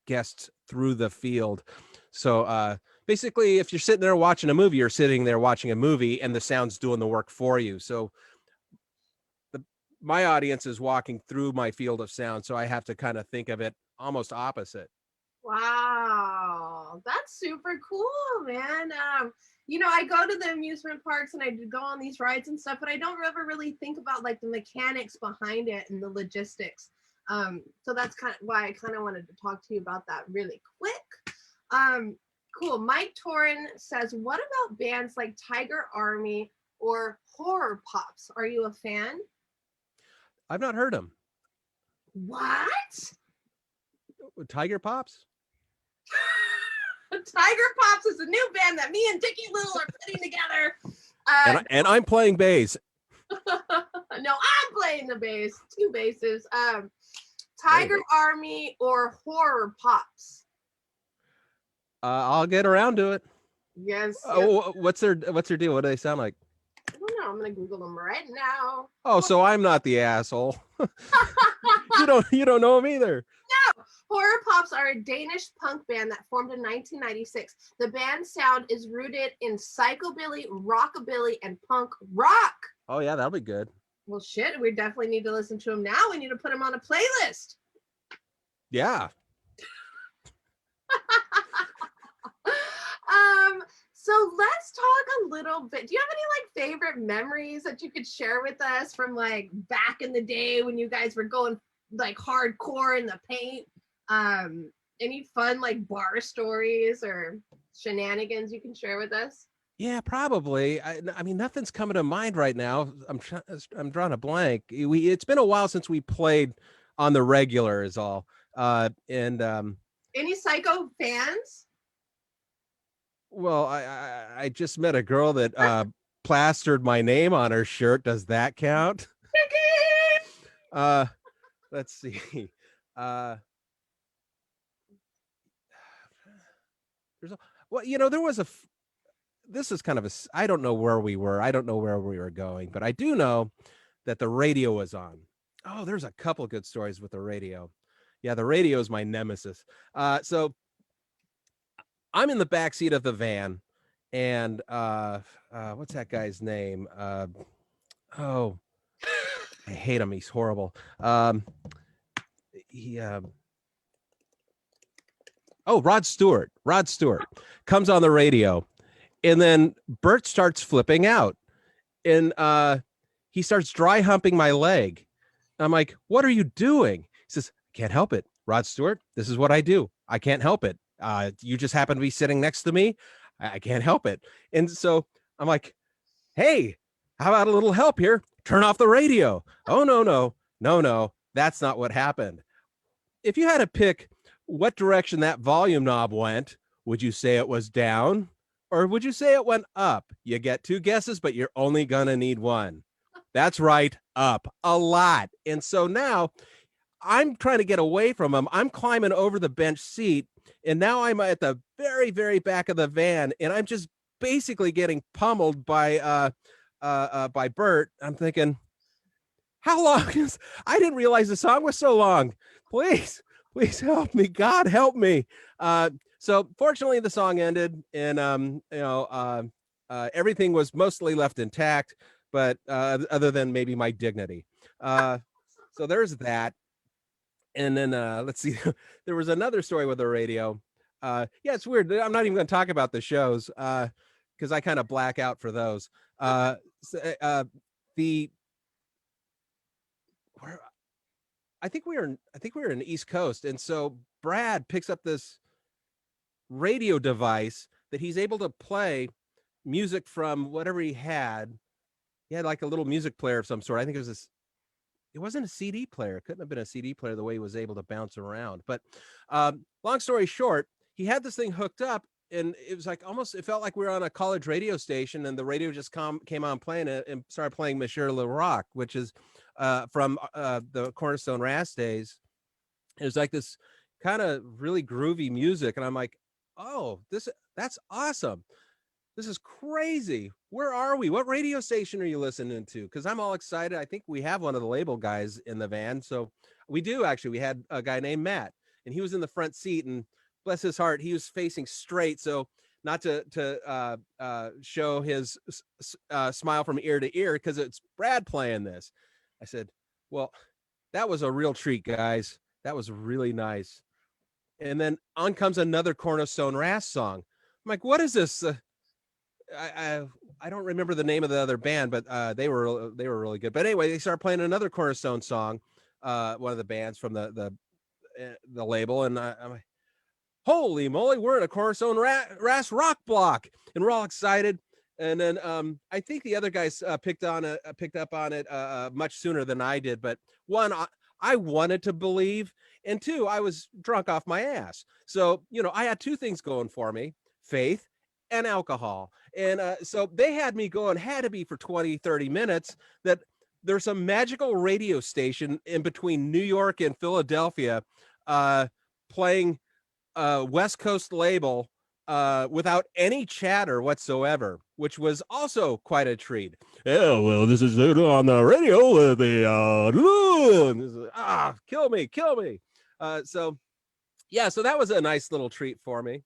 guests through the field. So basically, if you're sitting there watching a movie, you're sitting there watching a movie, and the sound's doing the work for you. So my audience is walking through my field of sound, so I have to kind of think of it almost opposite. Wow, that's super cool, man. I go to the amusement parks and I go on these rides and stuff, but I don't ever really think about like the mechanics behind it and the logistics. So that's kind of why I kind of wanted to talk to you about that really quick. Cool. Mike Torin says, what about bands like Tiger Army or Horror Pops? Are you a fan? I've not heard them. What? Tiger Pops? Tiger Pops is a new band that me and Dickie Little are putting together. And I'm playing bass. No, I'm playing the bass. 2 basses. Tiger Army or Horror Pops? I'll get around to it. Yes. Oh, what's their deal? What do they sound like? I don't know. I'm gonna Google them right now. Oh, so I'm not the asshole. You don't know him either. No, Horror Pops are a Danish punk band that formed in 1996. The band's sound is rooted in psychobilly, rockabilly, and punk rock. Oh yeah, that'll be good. Well, shit, we definitely need to listen to them now. We need to put them on a playlist. Yeah. So let's talk a little bit. Do you have any like favorite memories that you could share with us from like back in the day when you guys were going like hardcore in the paint? Any fun like bar stories or shenanigans you can share with us? Yeah, probably. I mean, nothing's coming to mind right now. I'm drawing a blank. It's been a while since we played on the regular is all. Any Psycho fans? Well, I just met a girl that plastered my name on her shirt. Does that count? Let's see. There was this is kind of I don't know where we were. I don't know where we were going, but I do know that the radio was on. Oh, there's a couple good stories with the radio. Yeah, the radio is my nemesis. So I'm in the back seat of the van, and what's that guy's name? I hate him. He's horrible. Rod Stewart. Rod Stewart comes on the radio, and then Bert starts flipping out, and he starts dry humping my leg. I'm like, "What are you doing?" He says, "Can't help it, Rod Stewart. This is what I do. I can't help it. You just happen to be sitting next to me. I can't help it." And so I'm like, "Hey, how about a little help here? Turn off the radio." "Oh, no. That's not what happened." If you had to pick what direction that volume knob went, would you say it was down or would you say it went up? You get two guesses, but you're only going to need one. That's right, up a lot. And so now I'm trying to get away from him. I'm climbing over the bench seat, and now I'm at the very, very back of the van, and I'm just basically getting pummeled by Bert. I'm thinking, how long is? I didn't realize the song was so long. Please help me, God help me. So fortunately, the song ended, and everything was mostly left intact, but other than maybe my dignity. So there's that. And then let's see, there was another story with the radio. Yeah, it's weird. I'm not even going to talk about the shows because I kind of black out for those. I think we were in the East Coast, and so Brad picks up this radio device that he's able to play music from whatever he had. He had like a little music player of some sort. I think it was this. It wasn't a CD player. It couldn't have been a CD player the way he was able to bounce around. But long story short, he had this thing hooked up, and it was like almost, it felt like we were on a college radio station, and the radio just came on playing it and started playing Monsieur Le Rock, which is from the Cornerstone Ras days. It was like this kind of really groovy music, and I'm like, oh, that's awesome. This is crazy. Where are we? What radio station are you listening to? Because I'm all excited. I think we have one of the label guys in the van. So we do, actually. We had a guy named Matt, and he was in the front seat, and bless his heart, he was facing straight. So not to show his smile from ear to ear, because it's Brad playing this. I said, well, that was a real treat, guys. That was really nice. And then on comes another Cornerstone Ras song. I'm like, what is this? I don't remember the name of the other band, but they were really good. But anyway, they started playing another Cornerstone song, one of the bands from the label, and I'm like, holy moly, we're in a Cornerstone Ras rock block, and we're all excited. And then I think the other guys picked up on it much sooner than I did. But one, I wanted to believe, and two, I was drunk off my ass. So I had two things going for me: faith and alcohol. And so they had me going, had to be for 20-30 minutes, that there's a magical radio station in between New York and Philadelphia playing West Coast label without any chatter whatsoever, which was also quite a treat. Yeah, well, this is on the radio with the kill me, kill me. So yeah, so that was a nice little treat for me.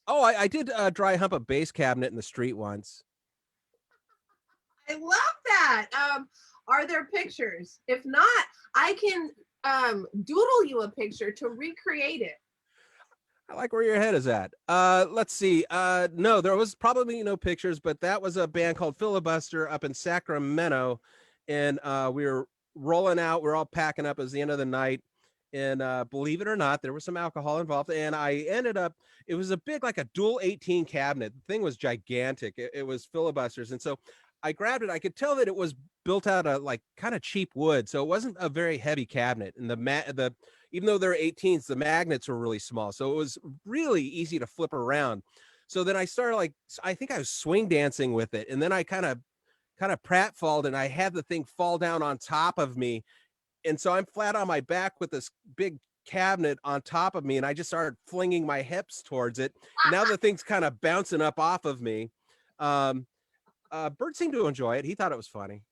Oh, I did dry hump a bass cabinet in the street once. I love that. Are there pictures? If not, I can doodle you a picture to recreate it. I like where your head is at. Let's see. No, there was probably no pictures, but that was a band called Filibuster up in Sacramento, and we were rolling out. We are all packing up as the end of the night, and believe it or not, there was some alcohol involved. And I ended up. It was a big, like a dual 18 cabinet. The thing was gigantic. It was Filibusters, and so I grabbed it. I could tell that it was built out of like kind of cheap wood, so it wasn't a very heavy cabinet. And the even though they're 18s, the magnets were really small. So it was really easy to flip around. So then I started like, I think I was swing dancing with it. And then I kind of pratfalled and I had the thing fall down on top of me. And so I'm flat on my back with this big cabinet on top of me. And I just started flinging my hips towards it. Now the thing's kind of bouncing up off of me. Bert seemed to enjoy it. He thought it was funny.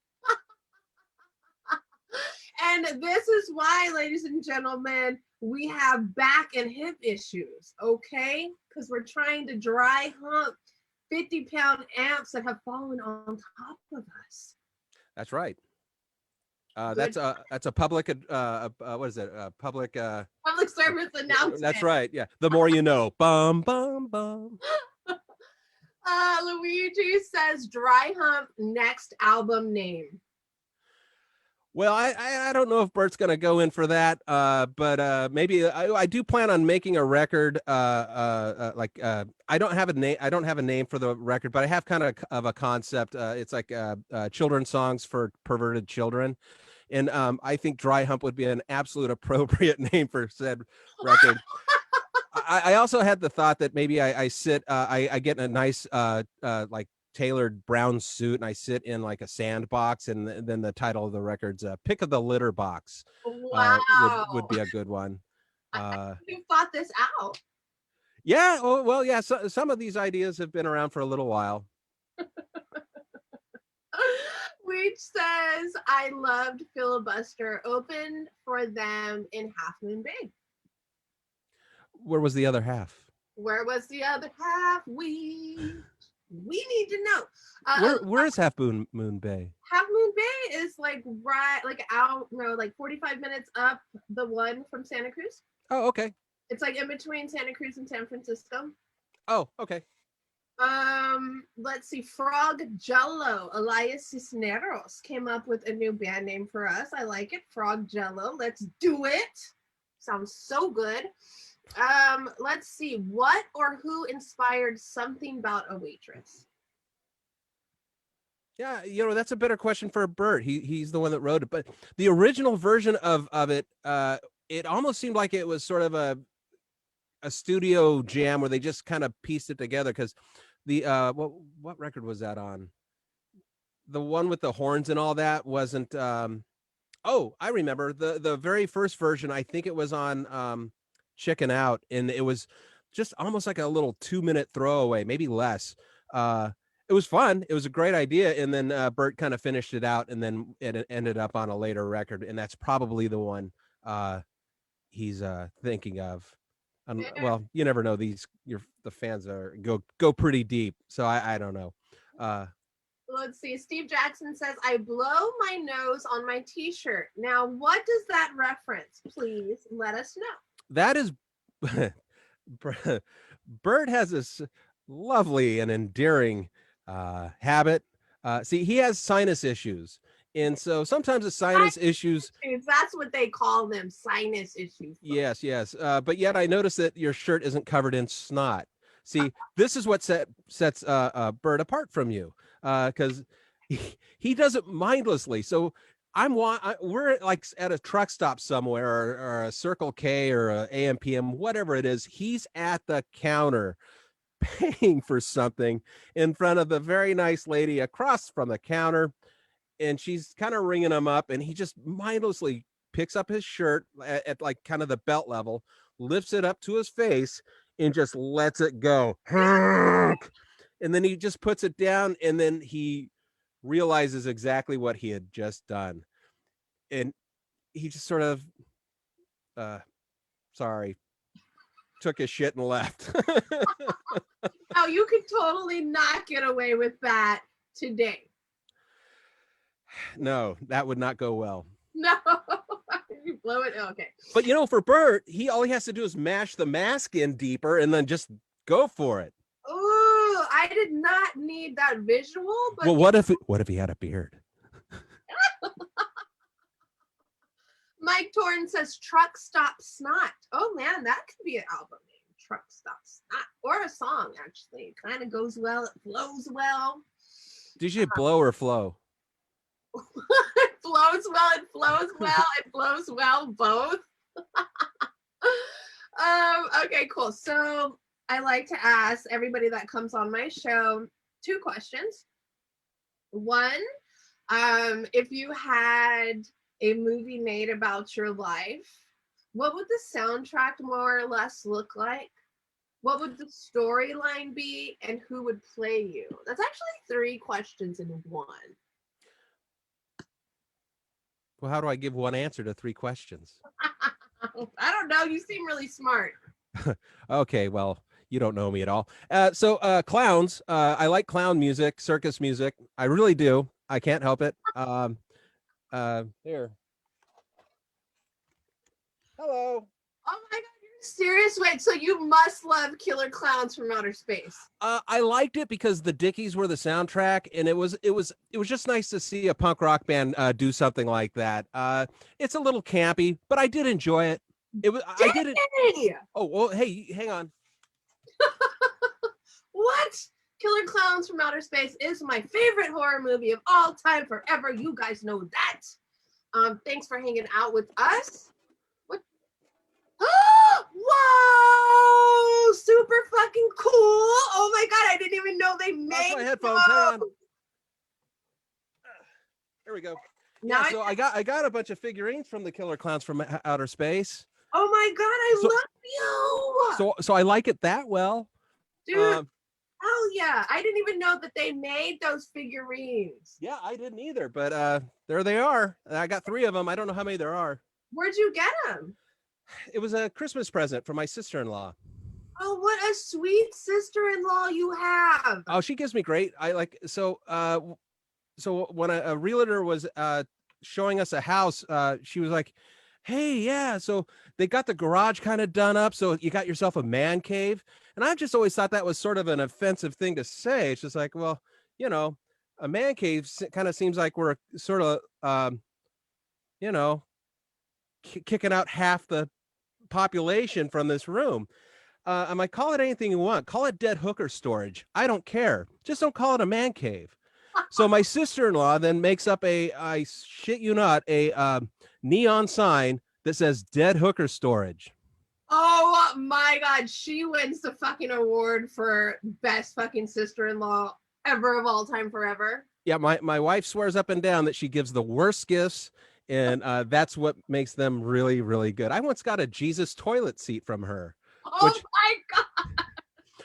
And this is why, ladies and gentlemen, we have back and hip issues, okay? Because we're trying to dry hump 50-pound amps that have fallen on top of us. That's right. That's a public what is it? Public service announcement. That's right. Yeah. The more you know. Bum bum bum. Luigi says dry hump next album name. Well, I don't know if Bert's going to go in for that, but maybe I do plan on making a record. I don't have a name. I don't have a name for the record, but I have kind of a concept. It's like children's songs for perverted children, and I think Dry Hump would be an absolute appropriate name for said record. I also had the thought that maybe I get in a nice like tailored brown suit and I sit in like a sandbox, and then the title of the record's Pick of the Litter Box. Wow. Would be a good one. You thought this out. Yeah. Oh, well, yeah. So, some of these ideas have been around for a little while. Which says, I loved Filibuster. Open for them in Half Moon Bay. Where was the other half? Where was the other half? We need to know. Where is Half Moon Bay? Half Moon Bay is like out, like 45 minutes up the one from Santa Cruz. Oh, okay. It's like in between Santa Cruz and San Francisco. Oh, okay. Let's see. Frog Jello, Elias Cisneros came up with a new band name for us. I like it. Frog Jello. Let's do it. Sounds so good. Let's see. What or who inspired Something About a Waitress? Yeah, that's a better question for Bert. He's the one that wrote it, but the original version of it, it almost seemed like it was sort of a studio jam where they just kind of pieced it together. Because the what record was that on? The one with the horns and all that wasn't. Oh, I remember the very first version. I think it was on Chicken Out, and it was just almost like a little 2-minute throwaway, maybe less. It was fun. It was a great idea, and then Bert kind of finished it out, and then it ended up on a later record, and that's probably the one he's thinking of. Well, you never know. The fans go pretty deep, so I don't know. Let's see. Steve Jackson says, I blow my nose on my t-shirt. Now, what does that reference? Please let us know. That is, Bert has this lovely and endearing habit. See, he has sinus issues. And so sometimes the sinus issues. That's what they call them, sinus issues. Yes. But yet I notice that your shirt isn't covered in snot. See, this is what sets Bert apart from you, because he does it mindlessly. So we're like at a truck stop somewhere, or a Circle K or a AMPM, whatever it is. He's at the counter paying for something in front of the very nice lady across from the counter, and she's kind of ringing him up, and he just mindlessly picks up his shirt at like kind of the belt level, lifts it up to his face, and just lets it go. And then he just puts it down, and then he realizes exactly what he had just done. And he just sort of, sorry, took his shit and left. Oh, you could totally not get away with that today. No, that would not go well. No, you blow it. Okay. But for Bert, all he has to do is mash the mask in deeper and then just go for it. Oh, I did not need that visual. But well, what if he had a beard? Mike Torn says truck stop snot. Oh man, that could be an album name. Truck stop snot, or a song actually. It kind of goes well. It flows well. Did you blow or flow? It flows well. It flows well. It flows well. Both. Okay, cool. So I like to ask everybody that comes on my show 2 questions. One, if you had a movie made about your life, what would the soundtrack more or less look like? What would the storyline be, and who would play you? That's actually 3 questions in one. Well, how do I give one answer to 3 questions? I don't know. You seem really smart. Okay, well, you don't know me at all. So clowns. I like clown music, circus music. I really do. I can't help it. Here. Hello. Oh my God, you're serious? Wait, so you must love Killer Clowns from Outer Space. I liked it because the Dickies were the soundtrack, and it was just nice to see a punk rock band do something like that. It's a little campy, but I did enjoy it. I did it. Oh well, hey, hang on. What? Killer Clowns from Outer Space is my favorite horror movie of all time, forever. You guys know that. Thanks for hanging out with us. What? Whoa! Super fucking cool. Oh my God, I didn't even know they made my headphones. Hang on. There we go. Now so I got a bunch of figurines from the Killer Clowns from Outer Space. Oh my God, I love you. So I like it that well. Dude, hell yeah. I didn't even know that they made those figurines. Yeah, I didn't either, but there they are. I got 3 of them. I don't know how many there are. Where'd you get them? It was a Christmas present from my sister-in-law. Oh, what a sweet sister-in-law you have. Oh, she gives me great. So when a realtor was showing us a house, she was like, hey, yeah, so they got the garage kind of done up, so you got yourself a man cave. And I've just always thought that was sort of an offensive thing to say. It's just like, well, a man cave kind of seems like we're sort of, kicking out half the population from this room. I might call it anything you want. Call it dead hooker storage. I don't care. Just don't call it a man cave. So my sister-in-law then makes up I shit you not, a neon sign that says dead hooker storage. Oh my God, she wins the fucking award for best fucking sister-in-law ever of all time forever. Yeah, my wife swears up and down that she gives the worst gifts, and that's what makes them really, really good. I once got a Jesus toilet seat from her. Oh my God.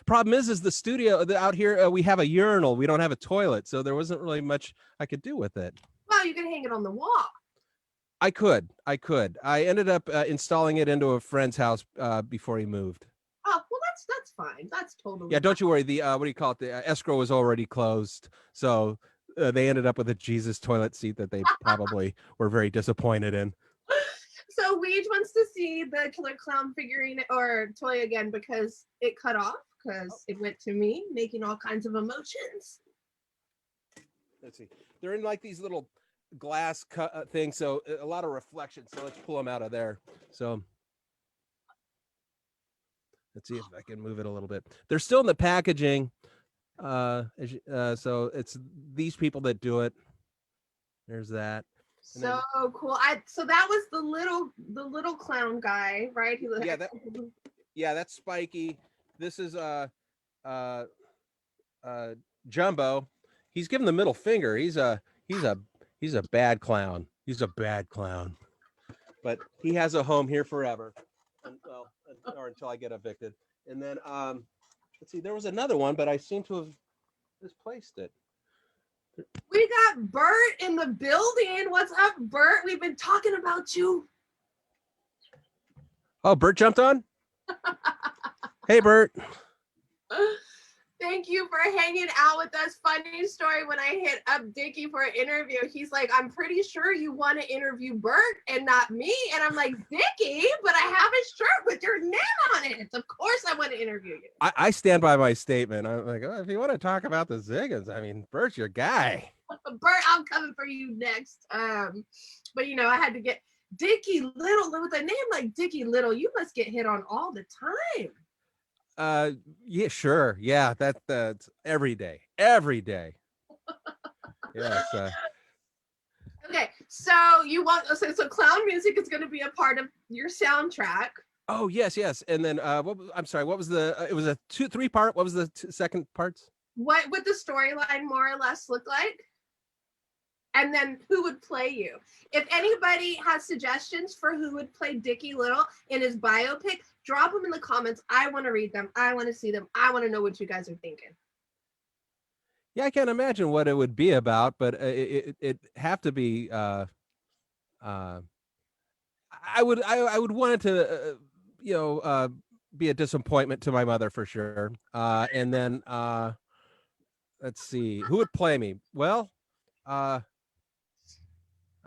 Problem is the studio out here, we have a urinal. We don't have a toilet, so there wasn't really much I could do with it. Well, you can hang it on the wall. I could. I ended up installing it into a friend's house before he moved. Oh, well, that's fine. That's totally Yeah, don't you worry. The what do you call it? The escrow was already closed, so they ended up with a Jesus toilet seat that they probably were very disappointed in. So Weege wants to see the Killer Clown figurine or toy again because it cut off because it went to me, making all kinds of emotions. Let's see. They're in like these little glass things, so a lot of reflection. So let's pull them out of there. So let's see if I can move it a little bit. They're still in the packaging. So it's these people that do it. There's that. So cool. So that was the little clown guy, right? That's Spiky. This is Jumbo. He's giving the middle finger. He's a bad clown. He's a bad clown. But he has a home here forever. Or until I get evicted. And then let's see, there was another one, but I seem to have misplaced it. We got Bert in the building. What's up, Bert? We've been talking about you. Oh, Bert jumped on? Hey, Bert. Thank you for hanging out with us. Funny story, when I hit up Dickie for an interview, he's like, I'm pretty sure you want to interview Bert and not me. And I'm like, Dickie, but I have a shirt with your name on it. Of course I want to interview you. I stand by my statement. I'm like, oh, if you want to talk about the Ziggens, I mean, Bert's your guy. Bert, I'm coming for you next. But you know, I had to get Dickie Little with a name like Dickie Little. You must get hit on all the time. Yeah, sure. Yeah, that's every day. Yes. Okay, so you want so clown music is going to be a part of your soundtrack. Oh, yes. And then I'm sorry, what was the it was a 2-3 part. What was the second parts? What would the storyline more or less look like? And then who would play you? If anybody has suggestions for who would play Dickie Little in his biopic, drop them in the comments. I want to read them. I want to see them. I want to know what you guys are thinking. Yeah, I can't imagine what it would be about, but it have to be. I would want it to, be a disappointment to my mother for sure. And then let's see, who would play me? Well,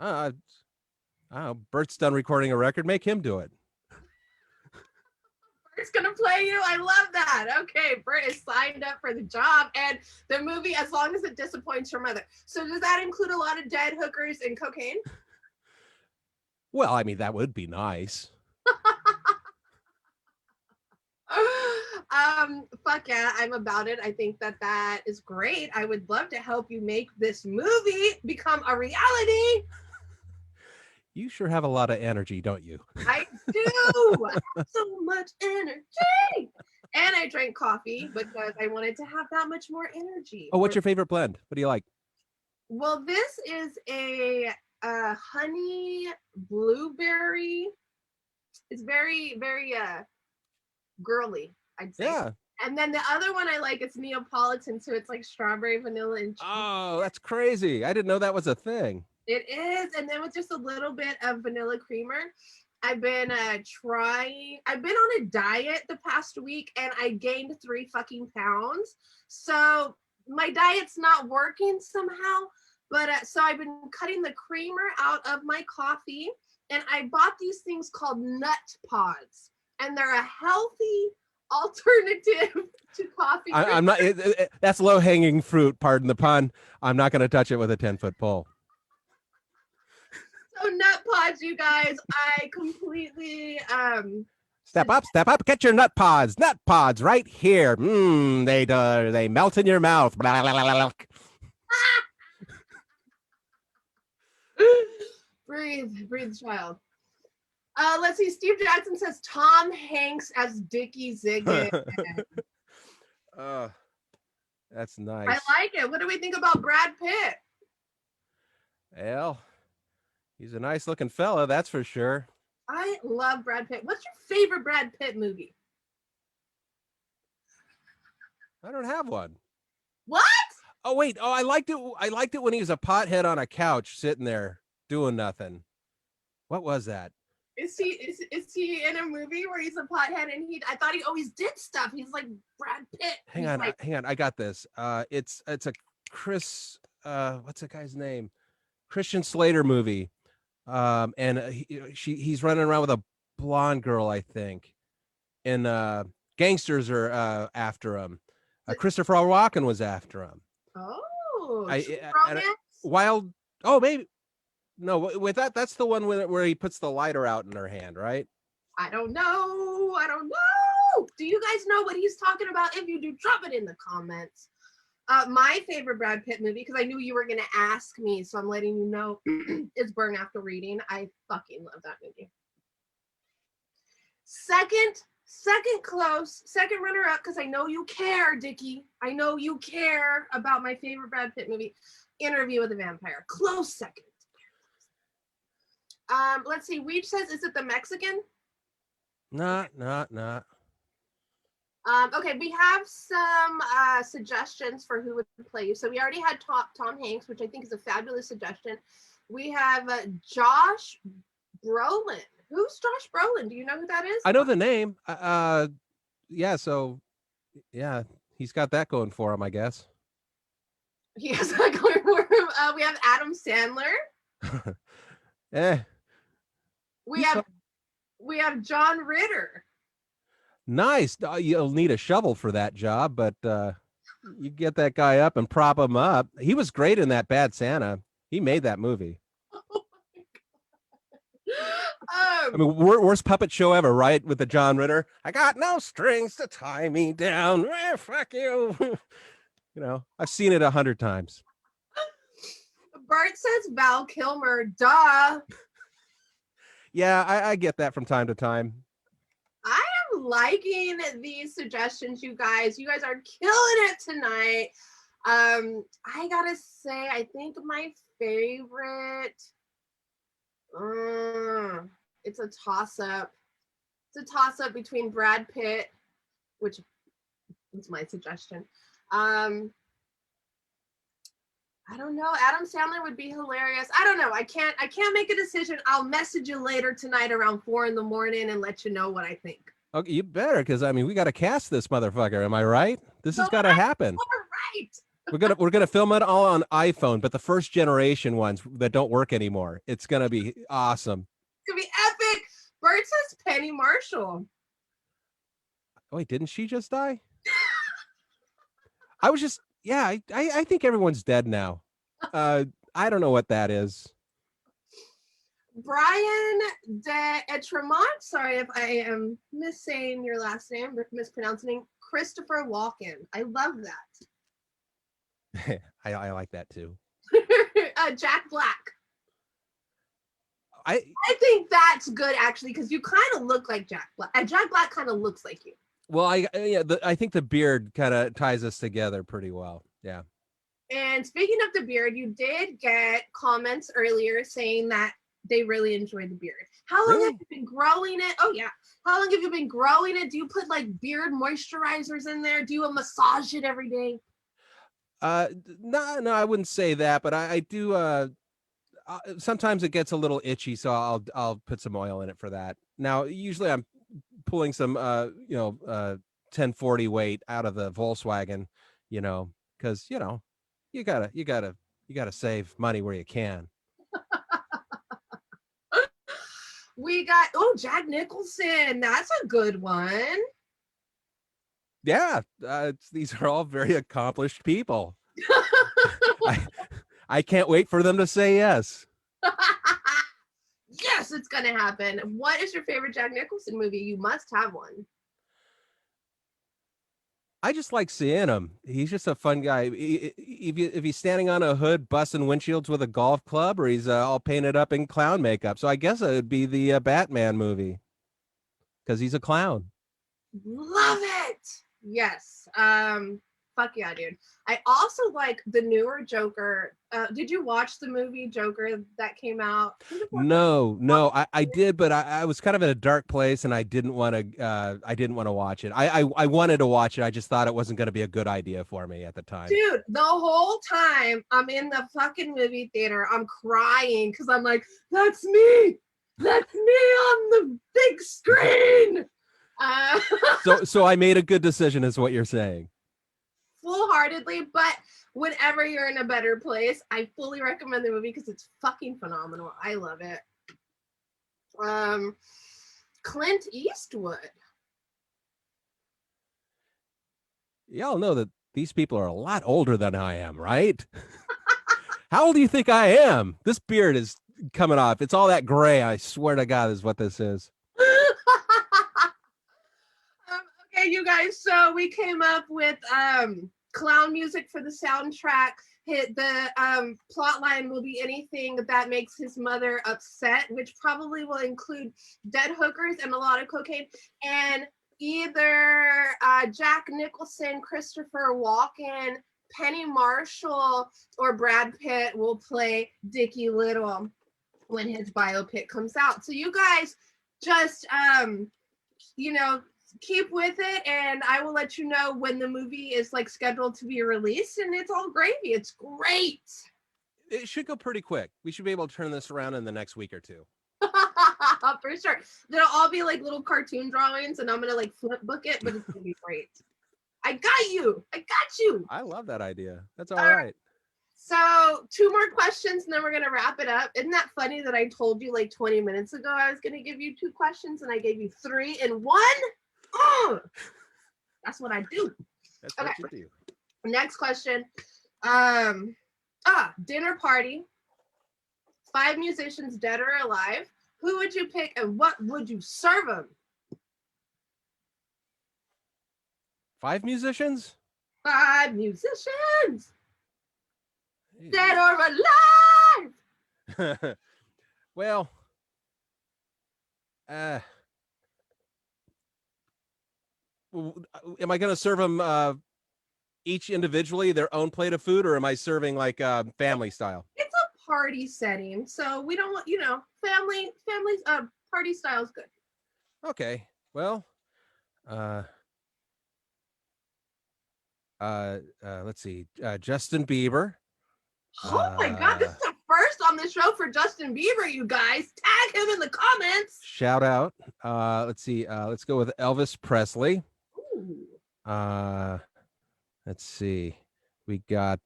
I don't know. Bert's done recording a record. Make him do it. Bert's gonna play you. I love that. Okay, Bert is signed up for the job and the movie, as long as it disappoints your mother. So does that include a lot of dead hookers and cocaine? Well, I mean, that would be nice. Fuck yeah, I'm about it. I think that is great. I would love to help you make this movie become a reality. You sure have a lot of energy, don't you? I do. I have so much energy. And I drank coffee because I wanted to have that much more energy. Oh, what's your favorite blend? What do you like? Well, this is a honey blueberry. It's very, very girly, I'd say. Yeah. And then the other one I like is Neapolitan, so it's like strawberry, vanilla, and cheese. Oh, that's crazy. I didn't know that was a thing. It is. And then with just a little bit of vanilla creamer. I've been on a diet the past week and I gained 3 fucking pounds. So my diet's not working somehow. But so I've been cutting the creamer out of my coffee and I bought these things called nut pods. And they're a healthy alternative to coffee. I'm not. That's low hanging fruit. Pardon the pun. I'm not going to touch it with a 10-foot pole. So nut pods, you guys. I completely Step up, get your nut pods right here. They melt in your mouth. Blah, blah, blah, blah. breathe, child. Let's see. Steve Jackson says Tom Hanks as Dickie Ziggen. That's nice. I like it. What do we think about Brad Pitt? Well, he's a nice looking fella, that's for sure. I love Brad Pitt. What's your favorite Brad Pitt movie? I don't have one. What? Oh wait. Oh, I liked it when he was a pothead on a couch sitting there doing nothing. What was that? Is he in a movie where he's a pothead and I thought he always did stuff. He's like Brad Pitt. Hang on. I got this. It's a Chris. What's the guy's name? Christian Slater movie. And he's running around with a blonde girl, I think. And gangsters are after him. Christopher Walken was after him. Oh, Wild. Oh, maybe. No, with that's the one where he puts the lighter out in her hand, right? I don't know. Do you guys know what he's talking about? If you do, drop it in the comments. My favorite Brad Pitt movie, because I knew you were going to ask me, so I'm letting you know, is Burn After Reading. I fucking love that movie. Second runner-up, because I know you care, Dickie. I know you care about my favorite Brad Pitt movie, Interview with a Vampire. Close second. Let's see. Weech says, is it the Mexican? Nah. Okay, we have some suggestions for who would play you. So we already had Tom Hanks, which I think is a fabulous suggestion. We have Josh Brolin. Who's Josh Brolin? Do you know who that is? I know the name. Yeah. So yeah, he's got that going for him, I guess. He has that going for him. We have Adam Sandler. Eh. We have John Ritter. Nice. You'll need a shovel for that job, but you get that guy up and prop him up. He was great in that Bad Santa. He made that movie. I mean, worst puppet show ever, right? With the John Ritter. I got no strings to tie me down. Fuck you. You know, I've seen it 100 times. Bart says Val Kilmer. Duh. Yeah, I get that from time to time. I am liking these suggestions, you guys. You guys are killing it tonight. I gotta say, I think my favorite. It's a toss-up. It's a toss-up between Brad Pitt, which is my suggestion. I don't know. Adam Sandler would be hilarious. I don't know. I can't make a decision. I'll message you later tonight around 4 a.m. and let you know what I think. Okay, you better, because I mean, we got to cast this motherfucker. Am I right? This has got to happen. All right. We're gonna film it all on iPhone, but the first generation ones that don't work anymore. It's gonna be awesome. It's gonna be epic. Bert says Penny Marshall. Wait, didn't she just die? I was just, yeah, I think everyone's dead now. I don't know what that is. Brian de Etremont. Sorry if I am missaying your last name, mispronouncing. Christopher Walken. I love that. I like that too. Jack Black. I think that's good actually, because you kind of look like Jack Black. And Jack Black kind of looks like you. Well, I think the beard kind of ties us together pretty well. Yeah. And speaking of the beard, you did get comments earlier saying that they really enjoyed the beard. How long have you been growing it? Oh yeah. How long have you been growing it? Do you put like beard moisturizers in there? Do you massage it every day? No, I wouldn't say that, but I do. Sometimes it gets a little itchy, so I'll put some oil in it for that. Now, usually I'm pulling some 1040 weight out of the Volkswagen, because you gotta save money where you can. We got Jack Nicholson. That's a good one. Yeah, these are all very accomplished people. I can't wait for them to say yes. Yes, it's gonna happen. What is your favorite Jack Nicholson movie? You must have one. I just like seeing him. He's just a fun guy. If he's standing on a hood busting windshields with a golf club, or he's all painted up in clown makeup. So I guess it would be the Batman movie, because he's a clown. Love it. Yes. Fuck yeah, dude. I also like the newer Joker. Did you watch the movie Joker that came out? No, I did, but I was kind of in a dark place, and I didn't want to watch it. I wanted to watch it. I just thought it wasn't going to be a good idea for me at the time. Dude, the whole time I'm in the fucking movie theater, I'm crying because I'm like, that's me. That's me on the big screen. So I made a good decision, is what you're saying. Full-heartedly, but whenever you're in a better place, I fully recommend the movie because it's fucking phenomenal. I love it. Clint Eastwood. Y'all know that these people are a lot older than I am, right? How old do you think I am? This beard is coming off. It's all that gray. I swear to God, is what this is. Okay, you guys. So we came up with clown music for the soundtrack. The plot line will be anything that makes his mother upset, which probably will include dead hookers and a lot of cocaine. And either Jack Nicholson, Christopher Walken, Penny Marshall, or Brad Pitt will play Dickie Little when his biopic comes out. So you guys just keep with it, and I will let you know when the movie is like scheduled to be released, and it's all gravy. It's great. It should go pretty quick. We should be able to turn this around in the next week or two. For sure. They'll all be like little cartoon drawings, and I'm gonna like flip book it, but it's gonna be great. I got you. I got you. I love that idea. That's all right. So 2 more questions, and then we're gonna wrap it up. Isn't that funny that I told you like 20 minutes ago I was gonna give you 2 questions, and I gave you 3 in 1? Oh, that's what I do. That's what you do. Next question. Dinner party. 5 musicians, dead or alive. Who would you pick, and what would you serve them? 5 musicians? 5 musicians, dead or alive. Well, am I going to serve them each individually their own plate of food, or am I serving like family style? It's a party setting, so we don't want, family party style is good. Okay. Well, let's see. Justin Bieber. Oh my God, this is the first on the show for Justin Bieber, you guys. Tag him in the comments. Shout out. Let's see. Let's go with Elvis Presley. Ooh. Let's see. We got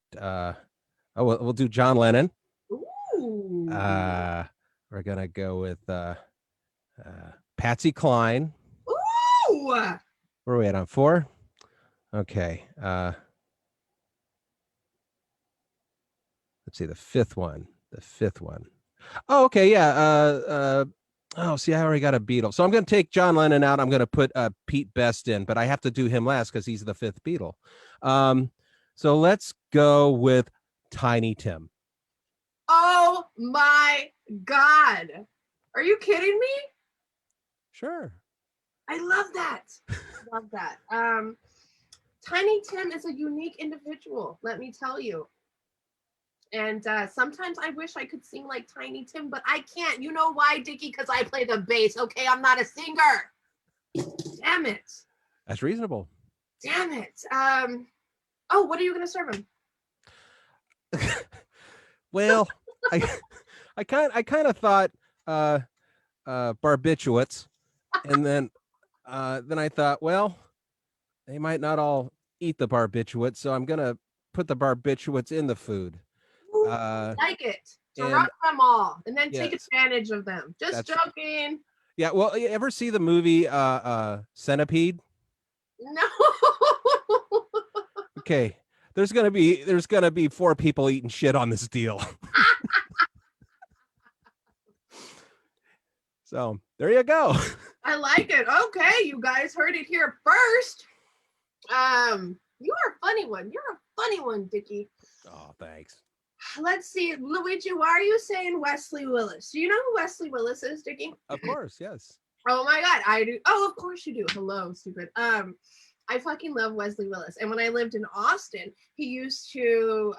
we'll do John Lennon. Ooh. We're gonna go with Patsy Cline. Ooh. Where are we at on 4? Okay. Let's see the 5th one. Oh, okay, yeah. See, I already got a Beatle. So I'm going to take John Lennon out. I'm going to put Pete Best in, but I have to do him last because he's the 5th Beatle. So let's go with Tiny Tim. Oh my God. Are you kidding me? Sure. I love that. Love that. Tiny Tim is a unique individual, let me tell you. And sometimes I wish I could sing like Tiny Tim, but I can't. You know why, Dickie? Because I play the bass. Okay, I'm not a singer. Damn it. That's reasonable. Damn it. What are you gonna serve him? Well, I kind of thought barbiturates, and then I thought, well, they might not all eat the barbiturates, so I'm gonna put the barbiturates in the food. Ooh, like it. To rock them all and then take advantage of them. Just joking. Yeah, well, you ever see the movie Centipede? No. Okay. There's gonna be 4 people eating shit on this deal. So there you go. I like it. Okay, you guys heard it here first. You are a funny one. You're a funny one, Dickie. Oh, thanks. Let's see, Luigi, why are you saying Wesley Willis? Do you know who Wesley Willis is, Dickie? Of course, yes. Oh my God, I do. Oh, of course you do. Hello, stupid. I fucking love Wesley Willis. And when I lived in Austin, he used to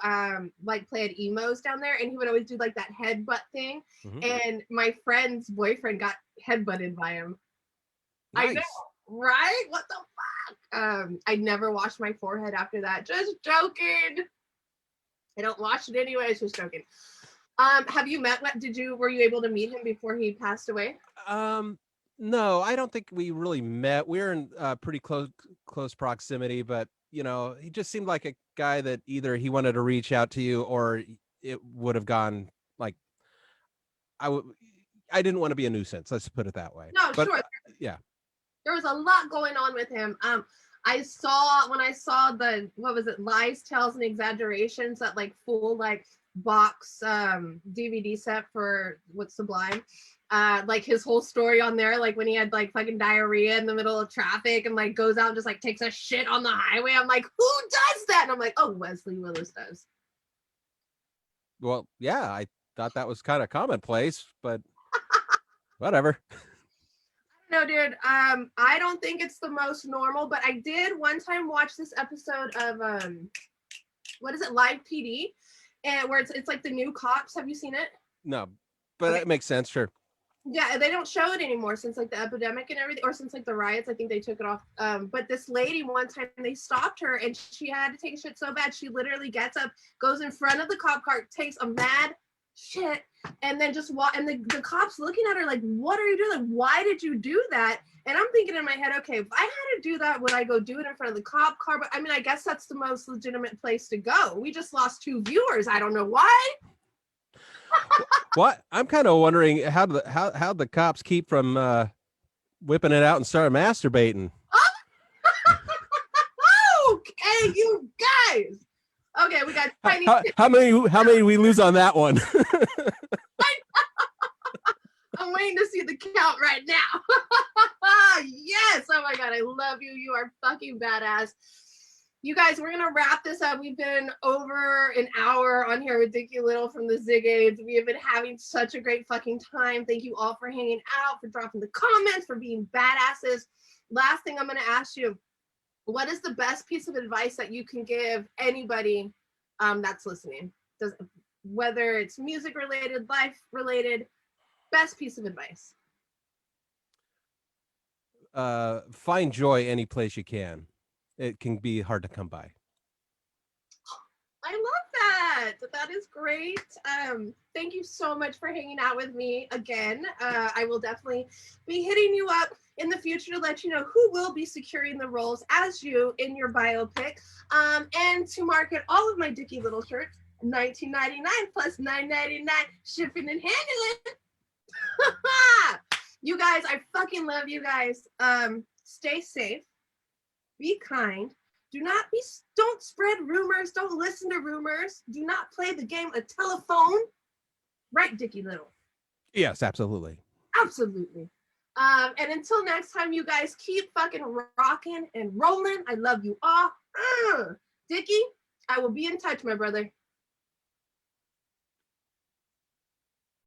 like play at emos down there, and he would always do like that headbutt thing. Mm-hmm. And my friend's boyfriend got headbutted by him. Nice. I know, right? What the fuck? I never washed my forehead after that. Just joking. I don't wash it anyways, just joking. Have you met, were you able to meet him before he passed away? No, I don't think we really met. We're in pretty close proximity, but he just seemed like a guy that either he wanted to reach out to you or it would have gone like, I didn't want to be a nuisance. Let's put it that way. No, but, sure. Yeah. There was a lot going on with him. When I saw the, what was it, Lies, Tales, and Exaggerations, that like full like box DVD set for what's Sublime, like his whole story on there, like when he had like fucking diarrhea in the middle of traffic and like goes out and just like takes a shit on the highway. I'm like, who does that? And I'm like, oh, Wesley Willis does. Well, yeah, I thought that was kind of commonplace, but whatever. No, dude. I don't think it's the most normal, but I did one time watch this episode of what is it, Live PD, and where it's like the new cops. Have you seen it? No, but okay. It makes sense, sure. Yeah, they don't show it anymore since like the epidemic and everything, or since like the riots. I think they took it off. But this lady, one time they stopped her and she had to take a shit so bad she literally gets up, goes in front of the cop car, takes a mad shit, and then just walk. And the cops looking at her like, "What are you doing? Like, why did you do that?" And I'm thinking in my head, okay, if I had to do that, would I go do it in front of the cop car? But I mean, I guess that's the most legitimate place to go. We just lost 2 viewers. I don't know why. What I'm kind of wondering how the cops keep from whipping it out and start masturbating. Okay, you guys. Okay, we got tiny. How many we lose on that one? I'm waiting to see the count right now. Yes. Oh my God, I love you. You are fucking badass. You guys, we're gonna wrap this up. We've been over an hour on here with Dickie Little from the Ziggens. We have been having such a great fucking time. Thank you all for hanging out, for dropping the comments, for being badasses. Last thing I'm gonna ask you, what is the best piece of advice that you can give anybody that's listening? Whether it's music related, life related, best piece of advice. Find joy any place you can. It can be hard to come by. I love that. That is great. Thank you so much for hanging out with me again. I will definitely be hitting you up in the future to let you know who will be securing the roles as you in your biopic. And to market all of my Dickie Little shirts, $19.99 plus $9.99 shipping and handling. You guys, I fucking love you guys. Stay safe. Be kind. Don't spread rumors. Don't listen to rumors. Do not play the game of telephone. Right, Dickie Little? Yes, absolutely. Absolutely. And until next time, you guys keep fucking rocking and rolling. I love you all. Dickie, I will be in touch, my brother.